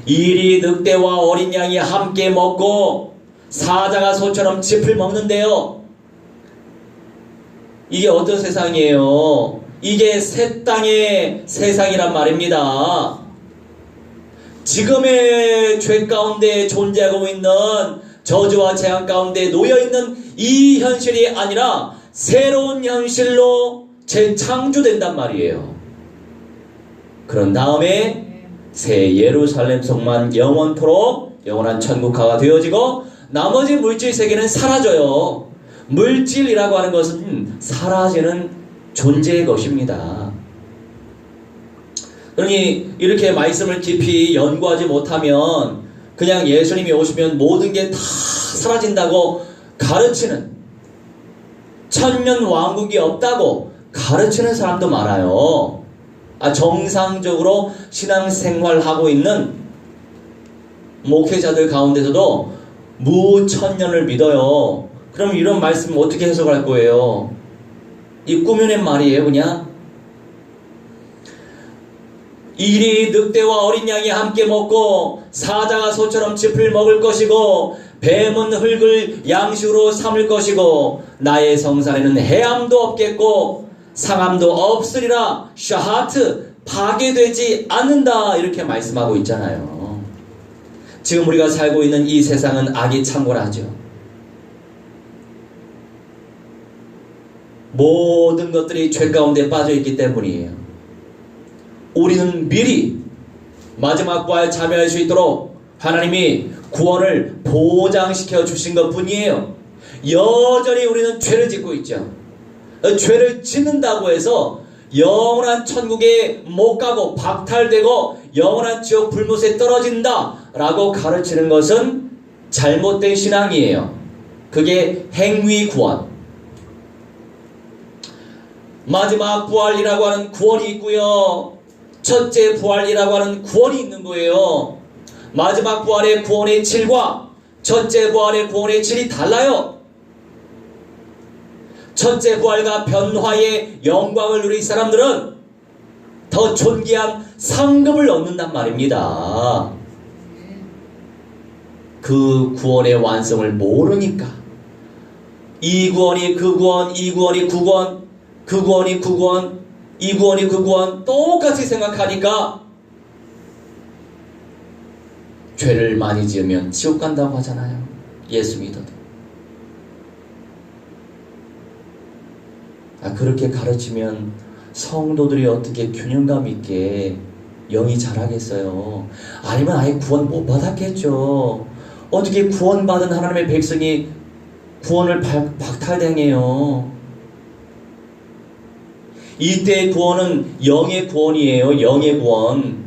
이리 늑대와 어린 양이 함께 먹고 사자가 소처럼 짚을 먹는데요. 이게 어떤 세상이에요? 이게 새 땅의 세상이란 말입니다. 지금의 죄 가운데 존재하고 있는 저주와 재앙 가운데 놓여있는 이 현실이 아니라 새로운 현실로 재창조된단 말이에요. 그런 다음에 새 예루살렘 성만 영원토록 영원한 천국화가 되어지고 나머지 물질 세계는 사라져요. 물질이라고 하는 것은 사라지는 존재의 것입니다. 그러니 이렇게 말씀을 깊이 연구하지 못하면 그냥 예수님이 오시면 모든 게 다 사라진다고 가르치는, 천년 왕국이 없다고 가르치는 사람도 많아요. 정상적으로 신앙생활하고 있는 목회자들 가운데서도 무천년을 믿어요. 그럼 이런 말씀 어떻게 해석할 거예요? 이 꾸며낸 말이에요, 그냥. 이리 늑대와 어린 양이 함께 먹고 사자가 소처럼 짚을 먹을 것이고 뱀은 흙을 양식으로 삼을 것이고 나의 성산에는 해함도 없겠고 상함도 없으리라. 샤하트, 파괴되지 않는다. 이렇게 말씀하고 있잖아요. 지금 우리가 살고 있는 이 세상은 악이 창궐하죠. 모든 것들이 죄 가운데 빠져 있기 때문이에요. 우리는 미리 마지막 부활에 참여할 수 있도록 하나님이 구원을 보장시켜 주신 것 뿐이에요. 여전히 우리는 죄를 짓고 있죠. 죄를 짓는다고 해서 영원한 천국에 못 가고 박탈되고 영원한 지옥 불못에 떨어진다 라고 가르치는 것은 잘못된 신앙이에요. 그게 행위 구원. 마지막 부활이라고 하는 구원이 있고요, 첫째 부활이라고 하는 구원이 있는 거예요. 마지막 부활의 구원의 질과 첫째 부활의 구원의 질이 달라요. 첫째 부활과 변화의 영광을 누린 사람들은 더 존귀한 상급을 얻는단 말입니다. 그 구원의 완성을 모르니까 이 구원이 그 구원, 이 구원이 그 구원, 그 구원이 그 구원, 이 구원이 그 구원 똑같이 생각하니까 죄를 많이 지으면 지옥 간다고 하잖아요. 예수 믿어도. 그렇게 가르치면 성도들이 어떻게 균형감 있게 영이 자라겠어요. 아니면 아예 구원 못 받았겠죠. 어떻게 구원받은 하나님의 백성이 구원을 박탈당해요. 이때의 구원은 영의 구원이에요. 영의 구원.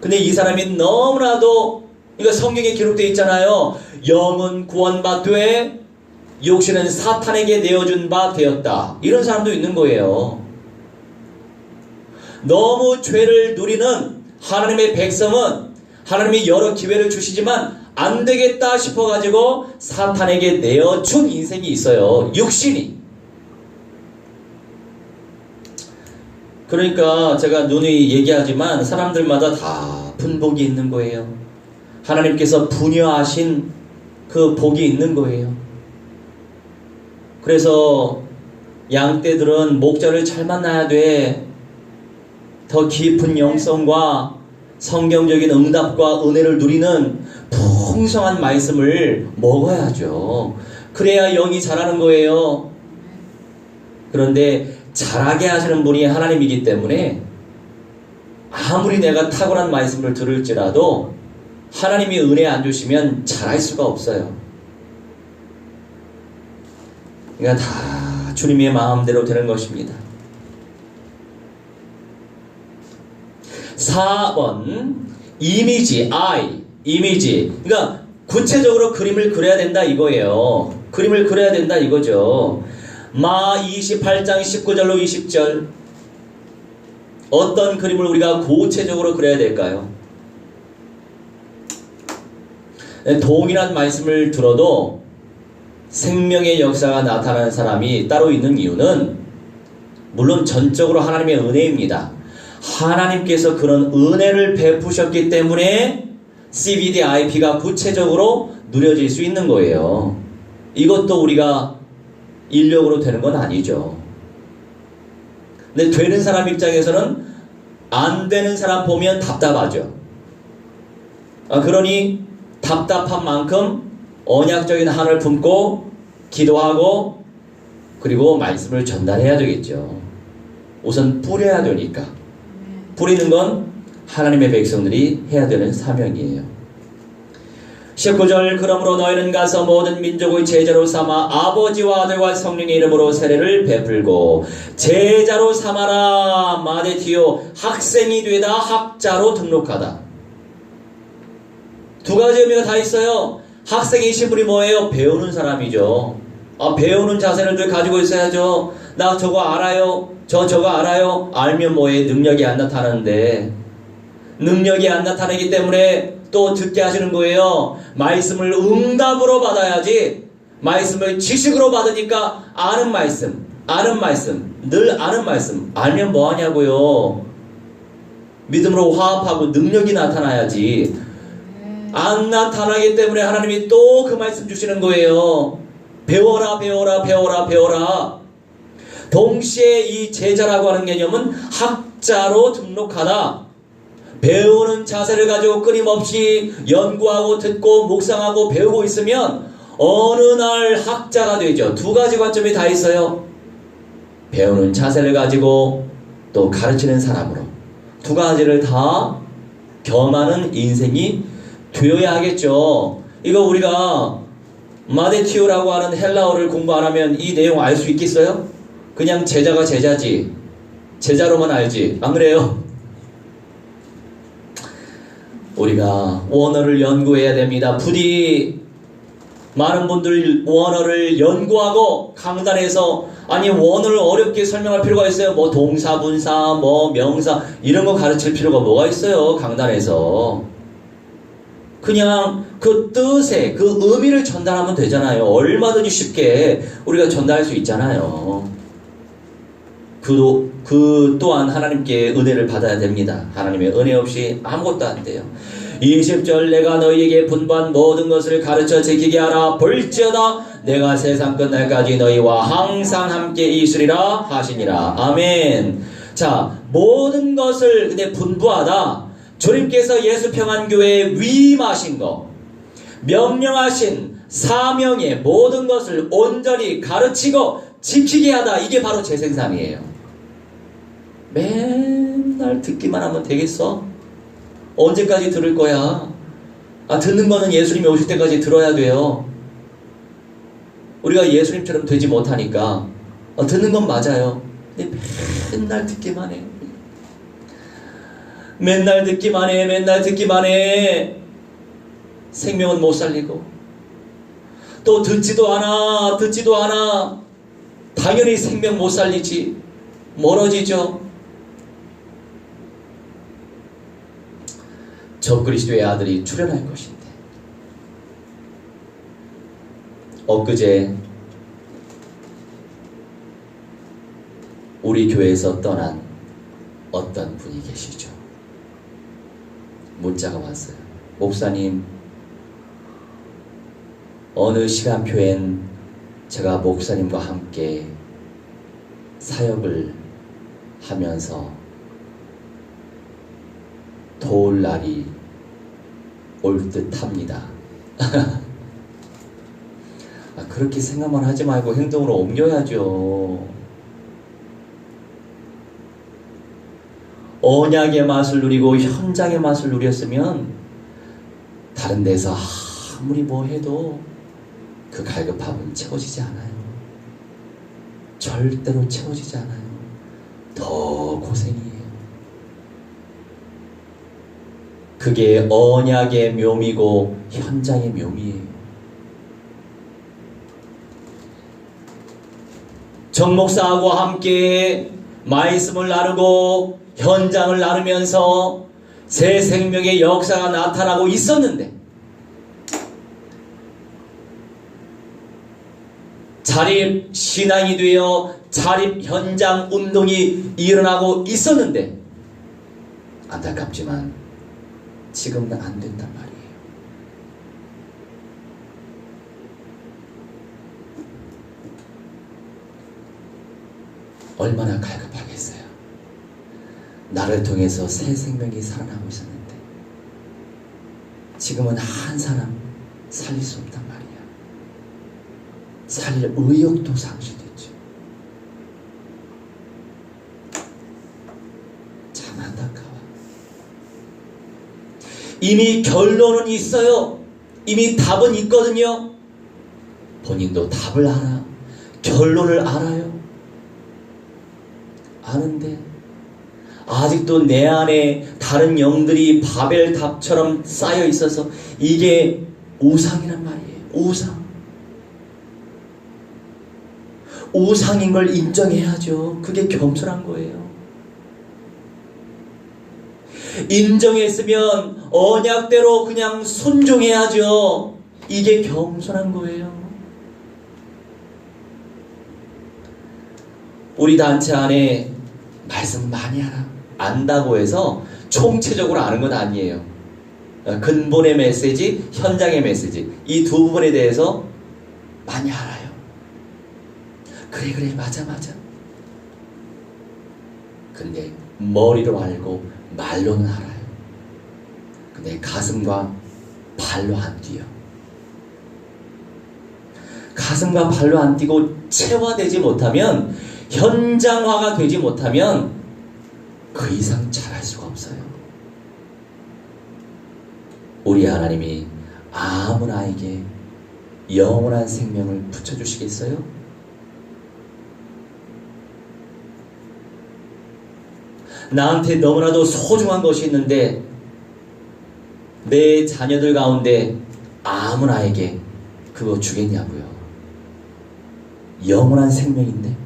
근데 이 사람이 너무나도, 이거 성경에 기록되어 있잖아요. 영은 구원받되 육신은 사탄에게 내어준 바 되었다. 이런 사람도 있는 거예요. 너무 죄를 누리는 하나님의 백성은 하나님이 여러 기회를 주시지만 안 되겠다 싶어가지고 사탄에게 내어준 인생이 있어요. 육신이. 그러니까 제가 누누이 얘기하지만 사람들마다 다 분복이 있는 거예요. 하나님께서 분여하신 그 복이 있는 거예요. 그래서 양떼들은 목자를 잘 만나야 돼. 더 깊은 영성과 성경적인 응답과 은혜를 누리는 풍성한 말씀을 먹어야죠. 그래야 영이 자라는 거예요. 그런데 자라게 하시는 분이 하나님이기 때문에 아무리 내가 탁월한 말씀을 들을지라도 하나님이 은혜 안 주시면 자랄 수가 없어요. 그러니까 다 주님의 마음대로 되는 것입니다. 4번 이미지, 이미지. 그러니까 구체적으로 그림을 그려야 된다 이거예요. 그림을 그려야 된다 이거죠. 마 28장 19절로 20절 어떤 그림을 우리가 구체적으로 그려야 될까요? 동일한 말씀을 들어도 생명의 역사가 나타나는 사람이 따로 있는 이유는 물론 전적으로 하나님의 은혜입니다. 하나님께서 그런 은혜를 베푸셨기 때문에 CBDIP가 구체적으로 누려질 수 있는 거예요. 이것도 우리가 인력으로 되는 건 아니죠. 근데 되는 사람 입장에서는 안 되는 사람 보면 답답하죠. 그러니 답답한 만큼 언약적인 한을 품고 기도하고 그리고 말씀을 전달해야 되겠죠. 우선 뿌려야 되니까. 뿌리는 건 하나님의 백성들이 해야 되는 사명이에요. 19절 그러므로 너희는 가서 모든 민족의 제자로 삼아 아버지와 아들과 성령의 이름으로 세례를 베풀고 제자로 삼아라. 마데티오 학생이 되다 학자로 등록하다. 두 가지 의미가 다 있어요. 학생이신 분이 뭐예요? 배우는 사람이죠. 배우는 자세를 늘 가지고 있어야죠. 나 저거 알아요. 저거 알아요. 알면 뭐해? 능력이 안 나타나는데 능력이 안 나타나기 때문에 또 듣게 하시는 거예요. 말씀을 응답으로 받아야지. 말씀을 지식으로 받으니까 아는 말씀, 늘 아는 말씀. 알면 뭐 하냐고요. 믿음으로 화합하고 능력이 나타나야지. 안 나타나기 때문에 하나님이 또 그 말씀 주시는 거예요. 배워라. 동시에 이 제자라고 하는 개념은 학자로 등록하다. 배우는 자세를 가지고 끊임없이 연구하고 듣고 묵상하고 배우고 있으면 어느 날 학자가 되죠. 두 가지 관점이 다 있어요. 배우는 자세를 가지고 또 가르치는 사람으로 두 가지를 다 겸하는 인생이 되어야 하겠죠. 이거 우리가 마데티오라고 하는 헬라어를 공부 안 하면 이 내용 알 수 있겠어요? 그냥 제자가 제자지. 제자로만 알지. 안 그래요? 우리가 원어를 연구해야 됩니다. 부디 많은 분들 원어를 연구하고 강단에서 원어를 어렵게 설명할 필요가 있어요. 뭐 동사, 분사, 뭐 명사 이런 거 가르칠 필요가 뭐가 있어요. 강단에서 그냥 그 뜻의 그 의미를 전달하면 되잖아요. 얼마든지 쉽게 우리가 전달할 수 있잖아요. 그 또한 하나님께 은혜를 받아야 됩니다. 하나님의 은혜 없이 아무것도 안 돼요. 20절 내가 너희에게 분부한 모든 것을 가르쳐 지키게 하라. 볼지어다 내가 세상 끝날까지 너희와 항상 함께 있으리라 하시니라. 아멘. 자, 모든 것을 근데 분부하다. 주님께서 예수 평안교회에 위임하신 거, 명령하신 사명의 모든 것을 온전히 가르치고 지키게 하다. 이게 바로 재생산이에요. 맨날 듣기만 하면 되겠어? 언제까지 들을 거야? 듣는 거는 예수님이 오실 때까지 들어야 돼요. 우리가 예수님처럼 되지 못하니까 듣는 건 맞아요. 근데 맨날 듣기만 해. 맨날 듣기만 해. 생명은 못 살리고 또 듣지도 않아. 당연히 생명 못 살리지. 멀어지죠. 적그리스도의 아들이 출현할 것인데 엊그제 우리 교회에서 떠난 어떤 분이 계시죠. 문자가 왔어요. 목사님, 어느 시간표엔 제가 목사님과 함께 사역을 하면서 도울 날이 올 듯합니다. 그렇게 생각만 하지 말고 행동으로 옮겨야죠. 언약의 맛을 누리고 현장의 맛을 누렸으면 다른 데서 아무리 뭐 해도 그 갈급함은 채워지지 않아요. 절대로 채워지지 않아요. 더 고생이에요. 그게 언약의 묘미고 현장의 묘미예요. 정 목사하고 함께 말씀을 나누고 현장을 나누면서 새 생명의 역사가 나타나고 있었는데 자립 신앙이 되어 자립 현장 운동이 일어나고 있었는데 안타깝지만 지금은 안 된단 말이에요. 얼마나 갈급하겠어요. 나를 통해서 새 생명이 살아나고 있었는데 지금은 한 사람 살릴 수 없단 말이야. 살릴 의욕도 상실됐죠. 참 안타까워. 이미 결론은 있어요. 이미 답은 있거든요. 본인도 답을 알아. 결론을 알아요. 아는데 아직도 내 안에 다른 영들이 바벨탑처럼 쌓여 있어서 이게 우상이란 말이에요. 우상. 우상인 걸 인정해야죠. 그게 겸손한 거예요. 인정했으면 언약대로 그냥 순종해야죠. 이게 겸손한 거예요. 우리 단체 안에 말씀 많이 알아. 안다고 해서 총체적으로 아는 건 아니에요. 근본의 메시지, 현장의 메시지, 이 두 부분에 대해서 많이 알아요. 그래 맞아. 근데 머리로 알고 말로는 알아요. 근데 가슴과 발로 안 뛰어. 가슴과 발로 안 뛰고 체화되지 못하면, 현장화가 되지 못하면 그 이상 잘할 수가 없어요. 우리 하나님이 아무나에게 영원한 생명을 붙여주시겠어요? 나한테 너무나도 소중한 것이 있는데 내 자녀들 가운데 아무나에게 그거 주겠냐고요. 영원한 생명인데.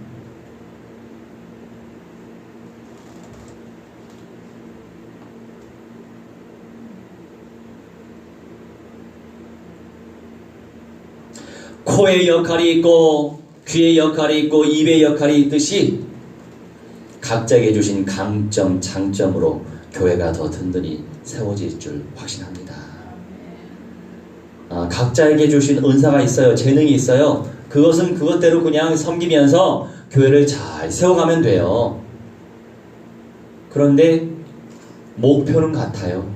코의 역할이 있고 귀의 역할이 있고 입의 역할이 있듯이 각자에게 주신 강점, 장점으로 교회가 더 든든히 세워질 줄 확신합니다. 각자에게 주신 은사가 있어요. 재능이 있어요. 그것은 그것대로 그냥 섬기면서 교회를 잘 세워가면 돼요. 그런데 목표는 같아요.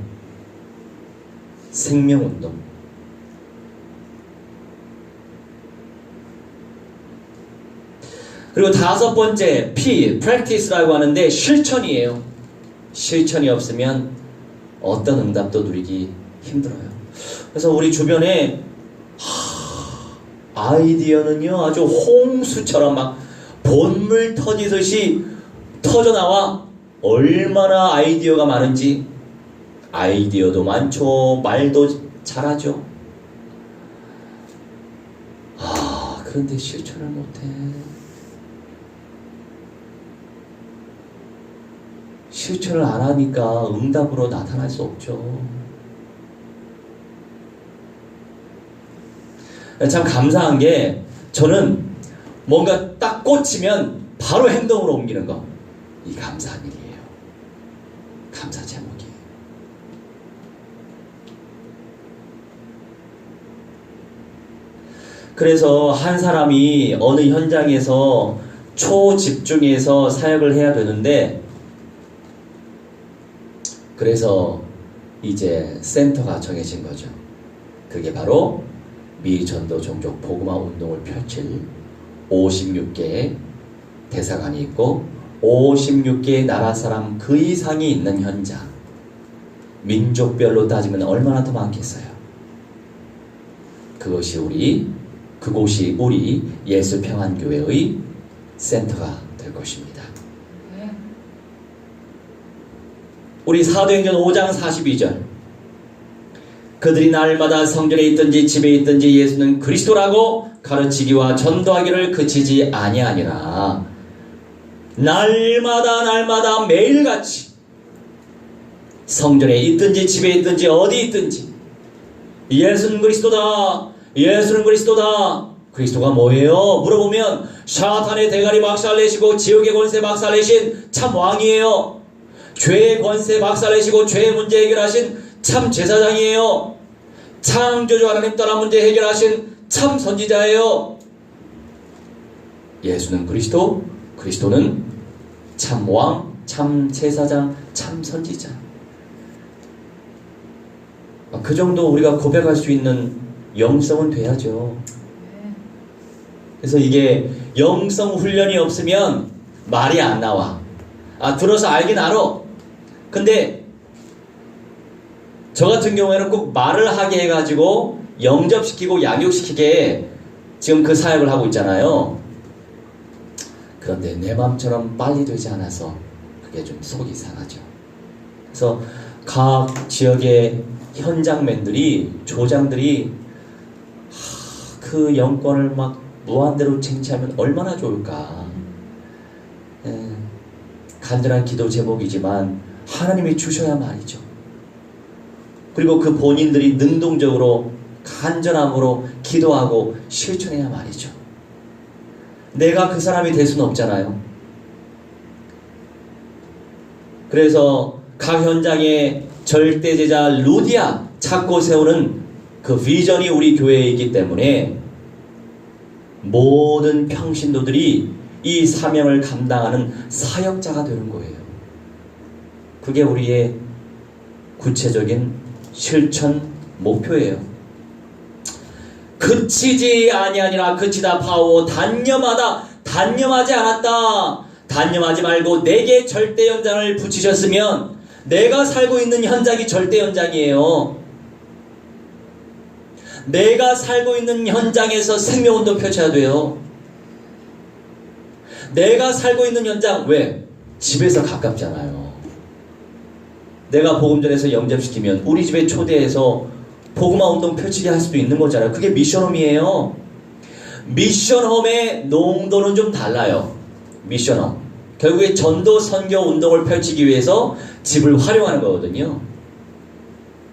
생명운동. 그리고 다섯 번째, practice라고 하는데 실천이에요. 실천이 없으면 어떤 응답도 누리기 힘들어요. 그래서 우리 주변에 아이디어는요 아주 홍수처럼 막 본물 터지듯이 터져나와. 얼마나 아이디어가 많은지. 아이디어도 많죠. 말도 잘하죠. 그런데 실천을 못해. 실천을 안 하니까 응답으로 나타날 수 없죠. 참 감사한 게, 저는 뭔가 딱 꽂히면 바로 행동으로 옮기는 거, 이 감사한 일이에요. 감사 제목이에요. 그래서 한 사람이 어느 현장에서 초집중해서 사역을 해야 되는데, 그래서 이제 센터가 정해진 거죠. 그게 바로 미전도 종족 복음화 운동을 펼칠 56개의 대사관이 있고 56개의 나라 사람 그 이상이 있는 현장. 민족별로 따지면 얼마나 더 많겠어요. 그곳이 우리 예수평안교회의 센터가 될 것입니다. 우리 사도행전 5장 42절, 그들이 날마다 성전에 있든지 집에 있든지 예수는 그리스도라고 가르치기와 전도하기를 그치지 아니하니라. 날마다 매일같이 성전에 있든지 집에 있든지 어디 있든지 예수는 그리스도다. 예수는 그리스도다. 그리스도가 뭐예요? 물어보면 사탄의 대가리 박살내시고 지옥의 권세 박살내신 참 왕이에요. 죄의 권세 박살내시고 죄의 문제 해결하신 참 제사장이에요. 창조주 하나님 따라 문제 해결하신 참 선지자예요. 예수는 그리스도, 그리스도는 참 왕, 참 제사장, 참 선지자. 그 정도 우리가 고백할 수 있는 영성은 돼야죠. 그래서 이게 영성 훈련이 없으면 말이 안 나와. 들어서 알긴 알아. 근데 저 같은 경우에는 꼭 말을 하게 해가지고 영접시키고 양육시키게 지금 그 사역을 하고 있잖아요. 그런데 내 마음처럼 빨리 되지 않아서 그게 좀 속이 상하죠. 그래서 각 지역의 현장맨들이, 조장들이 그 영권을 막 무한대로 쟁취하면 얼마나 좋을까. 간절한 기도 제목이지만 하나님이 주셔야 말이죠. 그리고 그 본인들이 능동적으로 간절함으로 기도하고 실천해야 말이죠. 내가 그 사람이 될 수는 없잖아요. 그래서 각 현장에 절대제자 루디아 찾고 세우는 그 비전이 우리 교회에 있기 때문에 모든 평신도들이 이 사명을 감당하는 사역자가 되는 거예요. 그게 우리의 구체적인 실천 목표예요. 그치지 아니하니라. 그치다 파오 단념하다. 단념하지 않았다. 단념하지 말고 내게 절대 현장을 붙이셨으면 내가 살고 있는 현장이 절대 현장이에요. 내가 살고 있는 현장에서 생명운동 펼쳐야 돼요. 내가 살고 있는 현장, 왜? 집에서 가깝잖아요. 내가 복음전에서 영접시키면 우리 집에 초대해서 복음화 운동 펼치게 할 수도 있는 거잖아요. 그게 미션홈이에요. 미션홈의 농도는 좀 달라요. 미션홈. 결국에 전도 선교 운동을 펼치기 위해서 집을 활용하는 거거든요.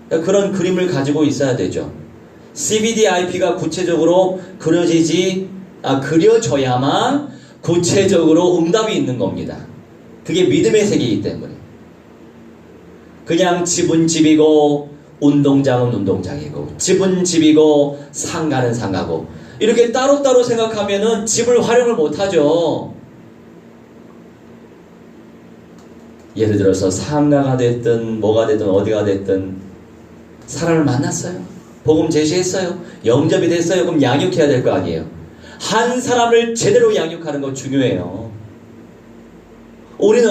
그러니까 그런 그림을 가지고 있어야 되죠. CBDIP가 구체적으로 그려져야만 구체적으로 응답이 있는 겁니다. 그게 믿음의 세계이기 때문에. 그냥 집은 집이고 운동장은 운동장이고 집은 집이고 상가는 상가고 이렇게 따로따로 생각하면은 집을 활용을 못하죠. 예를 들어서 상가가 됐든 뭐가 됐든 어디가 됐든 사람을 만났어요. 복음 제시했어요. 영접이 됐어요. 그럼 양육해야 될 거 아니에요. 한 사람을 제대로 양육하는 거 중요해요. 우리는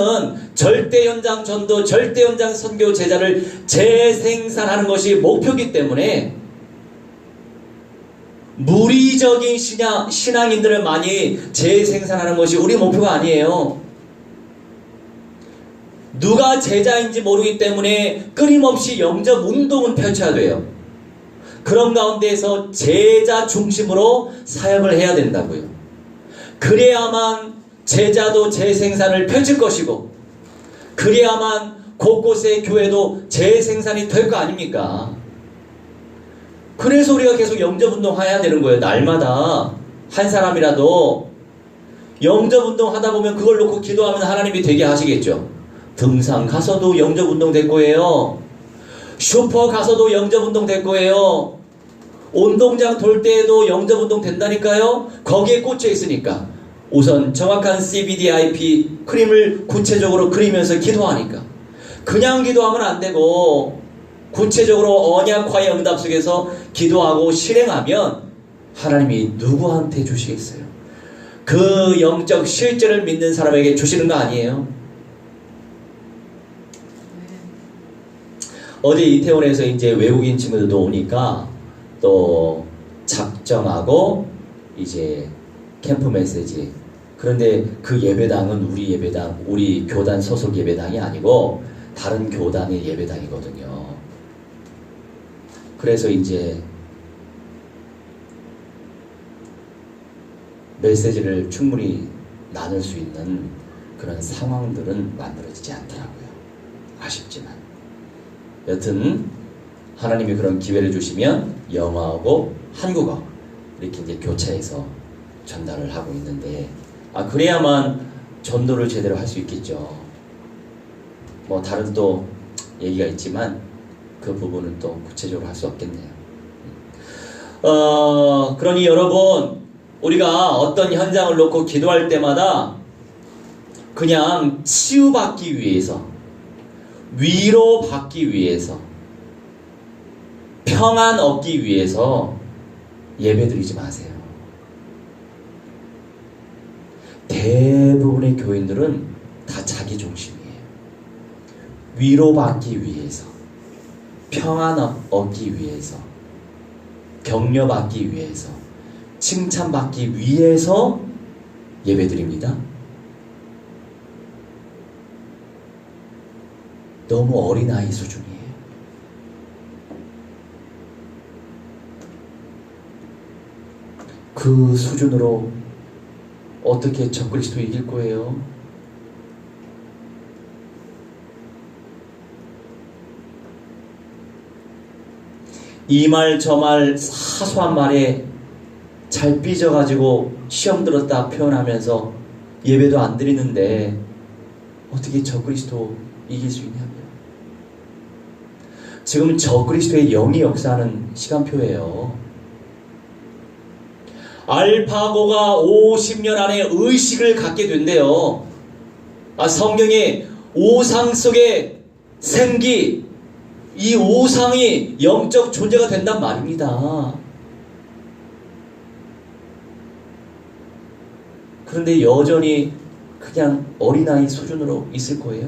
절대 현장 전도, 절대 현장 선교 제자를 재생산하는 것이 목표이기 때문에 무리적인 신앙인들을 많이 재생산하는 것이 우리 목표가 아니에요. 누가 제자인지 모르기 때문에 끊임없이 영접 운동은 펼쳐야 돼요. 그런 가운데에서 제자 중심으로 사역을 해야 된다고요. 그래야만 제자도 재생산을 펼칠 것이고 그래야만 곳곳의 교회도 재생산이 될 거 아닙니까? 그래서 우리가 계속 영접운동 해야 되는 거예요. 날마다 한 사람이라도 영접운동 하다 보면 그걸 놓고 기도하면 하나님이 되게 하시겠죠. 등산 가서도 영접운동 될 거예요. 슈퍼 가서도 영접운동 될 거예요. 운동장 돌 때에도 영접운동 된다니까요. 거기에 꽂혀 있으니까. 우선 정확한 CBDIP 그림을 구체적으로 그리면서 기도하니까. 그냥 기도하면 안 되고 구체적으로 언약화의 응답 속에서 기도하고 실행하면 하나님이 누구한테 주시겠어요? 그 영적 실제를 믿는 사람에게 주시는 거 아니에요? 어제 이태원에서 이제 외국인 친구들도 오니까 또 작정하고 이제 캠프 메시지. 그런데 그 예배당은 우리 예배당, 우리 교단 소속 예배당이 아니고 다른 교단의 예배당이거든요. 그래서 이제 메시지를 충분히 나눌 수 있는 그런 상황들은 만들어지지 않더라고요. 아쉽지만. 여튼 하나님이 그런 기회를 주시면 영어하고 한국어 이렇게 이제 교차해서 전달을 하고 있는데 그래야만 전도를 제대로 할 수 있겠죠. 뭐 다른 또 얘기가 있지만 그 부분은 또 구체적으로 할 수 없겠네요. 그러니 여러분 우리가 어떤 현장을 놓고 기도할 때마다 그냥 치유받기 위해서 위로받기 위해서 평안 얻기 위해서 예배드리지 마세요. 대부분의 교인들은 다 자기 중심이에요. 위로받기 위해서 평안 얻기 위해서 격려받기 위해서, 칭찬받기 위해서 예배드립니다. 너무 어린아이 수준이에요. 그 수준으로 어떻게 적그리스도 이길 거예요? 이 말 저 말 사소한 말에 잘 삐져가지고 시험 들었다 표현하면서 예배도 안 드리는데 어떻게 적그리스도 이길 수 있냐고요. 지금 적그리스도의 영이 역사하는 시간표예요. 알파고가 50년 안에 의식을 갖게 된대요. 성경에 우상 속에 생기, 이 우상이 영적 존재가 된단 말입니다. 그런데 여전히 그냥 어린아이 수준으로 있을 거예요.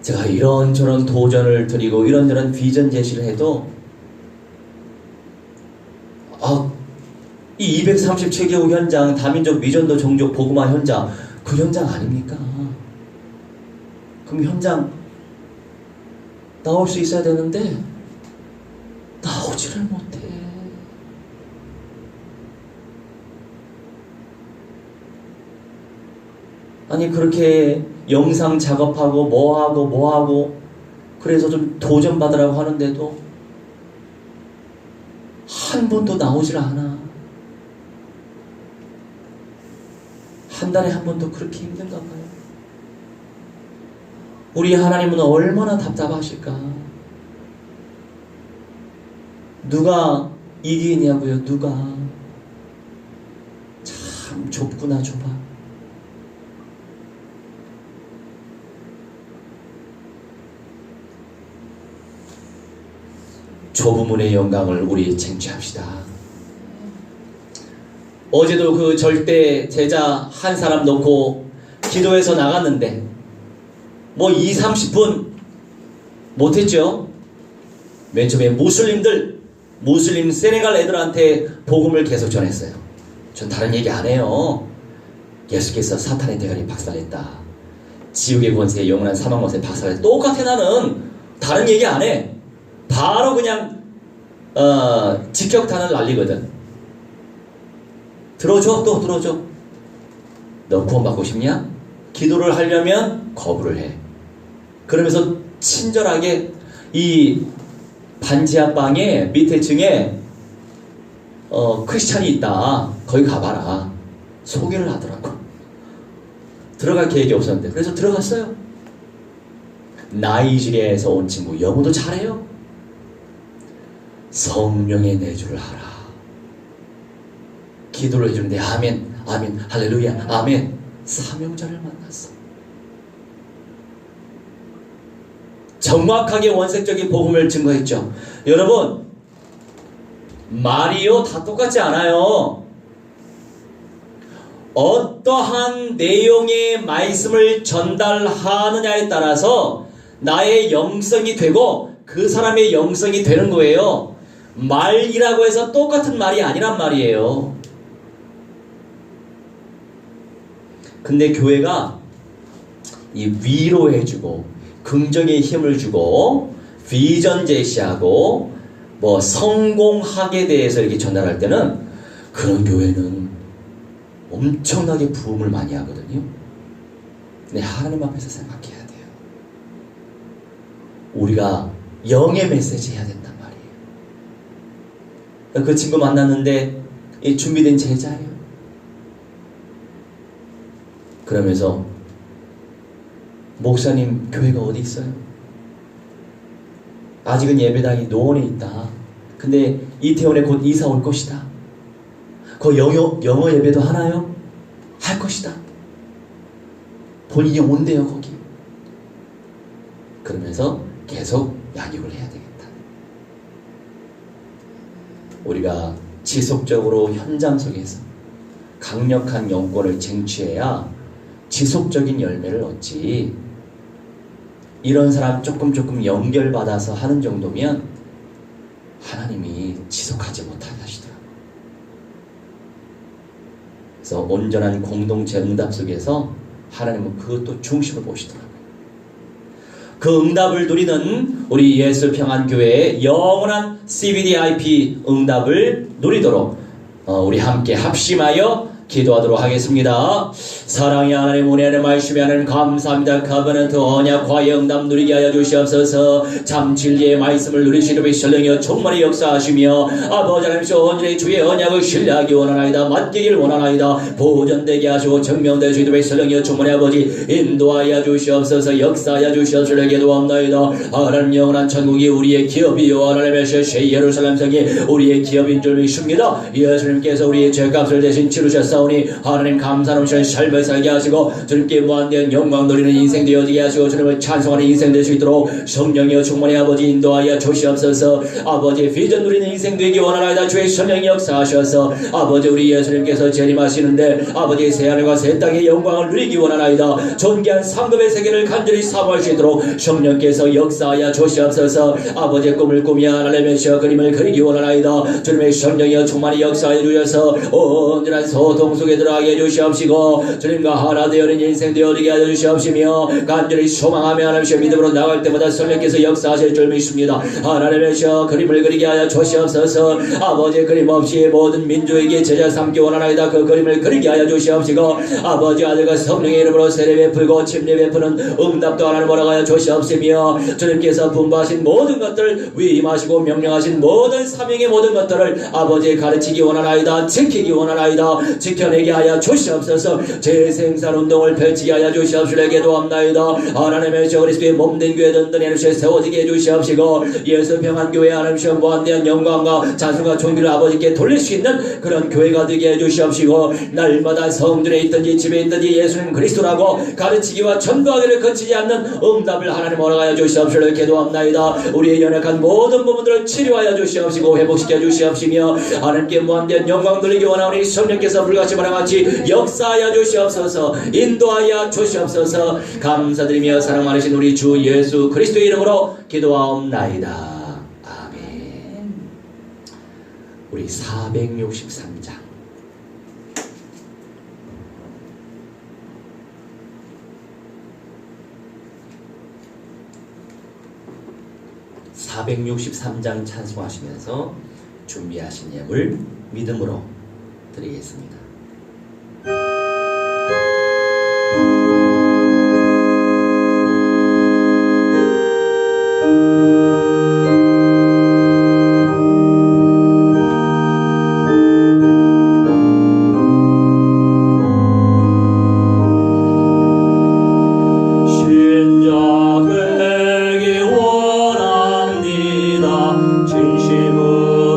제가 이런저런 도전을 드리고 이런저런 비전 제시를 해도 이 237개국 현장, 다민족 미전도 종족 복음화 현장, 그 현장 아닙니까? 그럼 현장 나올 수 있어야 되는데 나오지를 못해. 아니 그렇게 영상 작업하고 뭐하고 그래서 좀 도전 받으라고 하는데도 한 번도 나오질 않아. 한 달에 한 번도 그렇게 힘든가 봐요. 우리 하나님은 얼마나 답답하실까? 누가 이기냐고요? 누가? 참 좁구나 좁아. 좁음의 영광을 우리 쟁취합시다. 어제도 그 절대 제자 한 사람 놓고 기도해서 나갔는데 뭐 20-30분 못했죠. 맨 처음에 무슬림 세네갈 애들한테 복음을 계속 전했어요. 전 다른 얘기 안 해요. 예수께서 사탄의 대가리 박살냈다, 지옥의 권세에 영원한 사망 권세에 박살냈다. 똑같아. 나는 다른 얘기 안 해. 바로 그냥 직격탄을 날리거든. 들어줘. 또 들어줘. 너 구원받고 싶냐? 기도를 하려면 거부를 해. 그러면서 친절하게 이 반지하방에 밑에 층에 크리스찬이 있다, 거기 가봐라, 소개를 하더라고. 들어갈 계획이 없었는데 그래서 들어갔어요. 나이지리아에서 온 친구, 영어도 잘해요. 성령의 내주를 하라, 기도를 해주는데 아멘 아멘 할렐루야 아멘. 사명자를 만났어. 정확하게 원색적인 복음을 증거했죠. 여러분, 말이요 다 똑같지 않아요. 어떠한 내용의 말씀을 전달하느냐에 따라서 나의 영성이 되고 그 사람의 영성이 되는 거예요. 말이라고 해서 똑같은 말이 아니란 말이에요. 근데 교회가 이 위로해주고 긍정의 힘을 주고 비전 제시하고 뭐 성공학에 대해서 이렇게 전달할 때는 그런 교회는 엄청나게 부흥을 많이 하거든요. 근데 하나님 앞에서 생각해야 돼요. 우리가 영의 메시지 해야 된단 말이에요. 그 친구 만났는데 준비된 제자예요. 그러면서 목사님 교회가 어디 있어요? 아직은 예배당이 노원에 있다. 근데 이태원에 곧 이사 올 것이다. 그 영어 예배도 하나요? 할 것이다. 본인이 온대요 거기. 그러면서 계속 양육을 해야 되겠다. 우리가 지속적으로 현장 속에서 강력한 영권을 쟁취해야 지속적인 열매를 얻지. 이런 사람 조금 연결받아서 하는 정도면 하나님이 지속하지 못하게 하시더라고요. 그래서 온전한 공동체 응답 속에서 하나님은 그것도 중심을 보시더라고요. 그 응답을 누리는 우리 예수평안교회의 영원한 CBDIP 응답을 누리도록 우리 함께 합심하여 기도하도록 하겠습니다. 사랑의 하나님, 은혜의 말씀에 하나님 감사합니다. 커버넌트 언약과의 응답 누리게 하여 주시옵소서. 참 진리의 말씀을 누리시는 설령이여 충만히 역사하시며 아버지 하나님 온전히 주의 언약을 신뢰하기 원하나이다. 맡기길 원하나이다. 보존되게 하시고 증명될 수 있도록 설령이여 충만히 아버지 인도하여 주시옵소서. 역사하여 주시옵소서. 기도합나이다. 하나님 영원한 천국이 우리의 기업이요 하나님의 새 예루살렘 성이 우리의 기업인 줄 믿습니다. 예수님께서 우리의 죄값을 대신 치르셨사오니 하나님 감사 넘치는 삶을 살게 하시고 주님께 무한대한 영광 돌리는 인생 되어지게 하시고 주님을 찬송하는 인생 될 수 있도록 성령이여 충만히 아버지 인도하여 주시옵소서. 아버지 비전 누리는 인생 되기 원하나이다. 주의 성령이 역사하셔서 아버지 우리 예수님께서 재림하시는데 아버지 새하늘과 새 땅의 영광을 누리기 원하나이다. 존귀한 상급의 세계를 간절히 사모할 수 있도록 성령께서 역사하여 주시옵소서. 아버지의 꿈을 꾸며 하나님의 그림을 그리기 원하나이다. 주님의 성령이여 충만히 역사하여 주셔서 온전한 소통 속에 들어가게 해주시옵시고 주님과 하나 되어는 인생 되어지게 하여 주시옵시며 간절히 소망하며 하나님의 믿음으로 나갈 때마다 성령께서 역사하실 줄 믿습니다. 하나님의 그림을 그리게 하여 주시옵소서. 아버지 그림 없이 모든 민족에게 제자 삼기 원하나이다. 그 그림을 그리게 하여 주시옵시고 아버지 아들과 성령의 이름으로 세례 베풀고 침례 베푸는 응답도 하나님 허락하여 주시옵시며 주님께서 분부하신 모든 것들을 위임하시고 명령하신 모든 사명의 모든 것들을 아버지 가르치기 원하나이다. 지키기 원하나이다. 지켜내게 하여 주시옵소서. 재생산운동을 펼치게 하여 주시옵시고 기도합나이다. 하나님의 그리스도의 몸된 교회 든든히 하나님 세워지게 해주시옵시고 예수평안교회 하나님 무한대한 영광과 자수가 존귀를 아버지께 돌릴 수 있는 그런 교회가 되게 해주시옵시고 날마다 성전에 있든지 집에 있든지 예수님 그리스도라고 가르치기와 전도하기를 거치지 않는 응답을 하나님 허락하여 주시옵시고 기도합나이다. 우리의 연약한 모든 부분들을 치료하여 주시옵시고 회복시켜 주시옵시며 하나님께 무한대한 영광 돌리기 원하오니 성령께서 불같이 바람같이 역사하여 주시옵소서. 인도하여 주시옵소서. 감사드리며 사랑 많으신 우리 주 예수 그리스도의 이름으로 기도하옵나이다. 아멘. 우리 463장 463장 찬송하시면서 준비하신 예물 믿음으로 드리겠습니다. 진심으로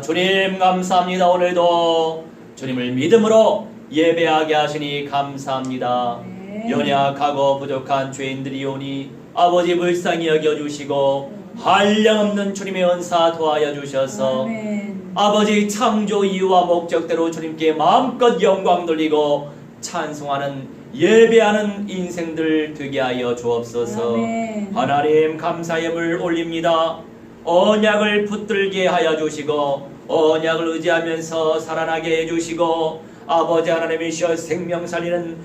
주님 감사합니다. 오늘도 주님을 믿음으로 예배하게 하시니 감사합니다. 네. 연약하고 부족한 죄인들이오니 아버지 불쌍히 여겨주시고 한량없는 주님의 은사 도하여 주셔서 아멘. 아버지 창조 이유와 목적대로 주님께 마음껏 영광 돌리고 찬송하는 예배하는 인생들 되게 하여 주옵소서. 아멘. 하나님 감사의 예물 올립니다. 언약을 붙들게 하여 주시고 언약을 의지하면서 살아나게 해주시고 아버지 하나님이시여 생명 살리는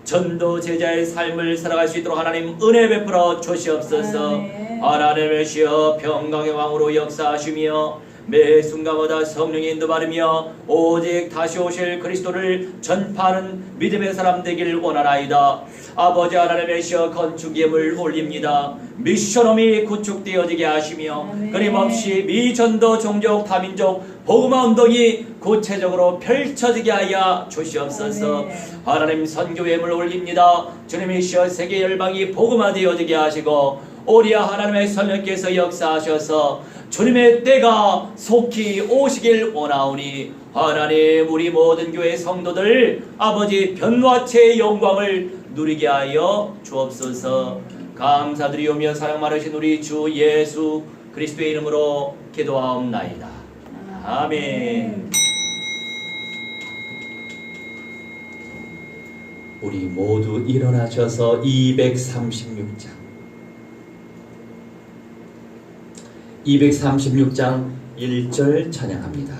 전도 제자의 삶을 살아갈 수 있도록 하나님 은혜 베풀어 주시옵소서. 아멘. 하나님이시여 평강의 왕으로 역사하시며 매 순간마다 성령의 인도받으며 오직 다시 오실 그리스도를 전파하는 믿음의 사람 되길 원하나이다. 아버지 하나님이시여 건축 예물 올립니다. 미션홈이 구축되어지게 하시며 아멘. 끊임없이 미전도 종족 다민족 복음화 운동이 구체적으로 펼쳐지게 하여 주시옵소서. 아멘. 하나님 선교 예물 올립니다. 주님이시여 세계 열방이 복음화되어지게 하시고 오리아 하나님의 성령께서 역사하셔서 주님의 때가 속히 오시길 원하오니 하나님 우리 모든 교회 성도들 아버지 변화체의 영광을 누리게 하여 주옵소서. 감사드리오며 사랑 많으신 우리 주 예수 그리스도의 이름으로 기도하옵나이다. 아멘. 우리 모두 일어나셔서 236장 1절 찬양합니다.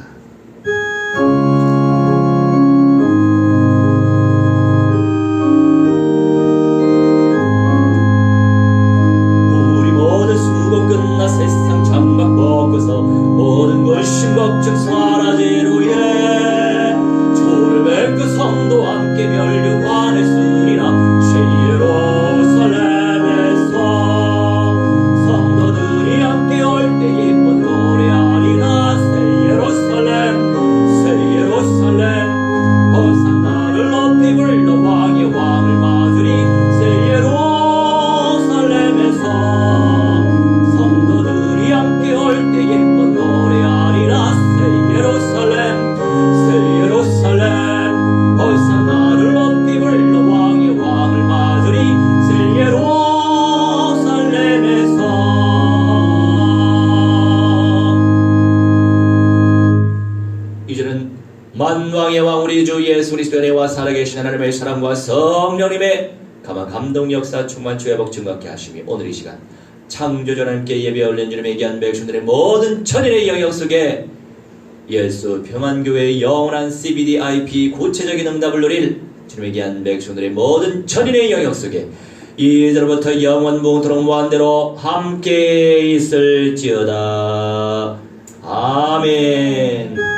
우리 모두 수고 끝나 세상 장막 벗고서 모든 것이 걱정 사라지루에 주를 뵙고 성도 함께 멸류관에 쓰리라. 예루살렘에서 성도들이 함께 올 때 예쁜 노래하리라. 새 예루살렘 호산나를 높이 불러 왕의 왕을 맞으리. 새 예루살렘에서 성도들이 함께 올 때 예쁜 노래하리라. 새 예루살렘 호산나를 높이 불러 왕의 왕을 맞으리. 새 예루살렘에서. 이제는 만왕의 왕 우리 주 예수 그리스도의 은혜와 살아계신 하나님의 사랑과 성령님의 가만 감동 역사 충만 주의 복 증거케 하시며 오늘 이 시간 창조주 하나님께 예배 올린 주님의 귀한 백성들의 모든 천인의 영역 속에 예수 평안교회의 영원한 CBDIP 구체적인 응답을 누릴 주님의 귀한 백성들의 모든 천인의 영역 속에 이제로부터 영원무궁토록 무한대로 함께 있을지어다. 아멘.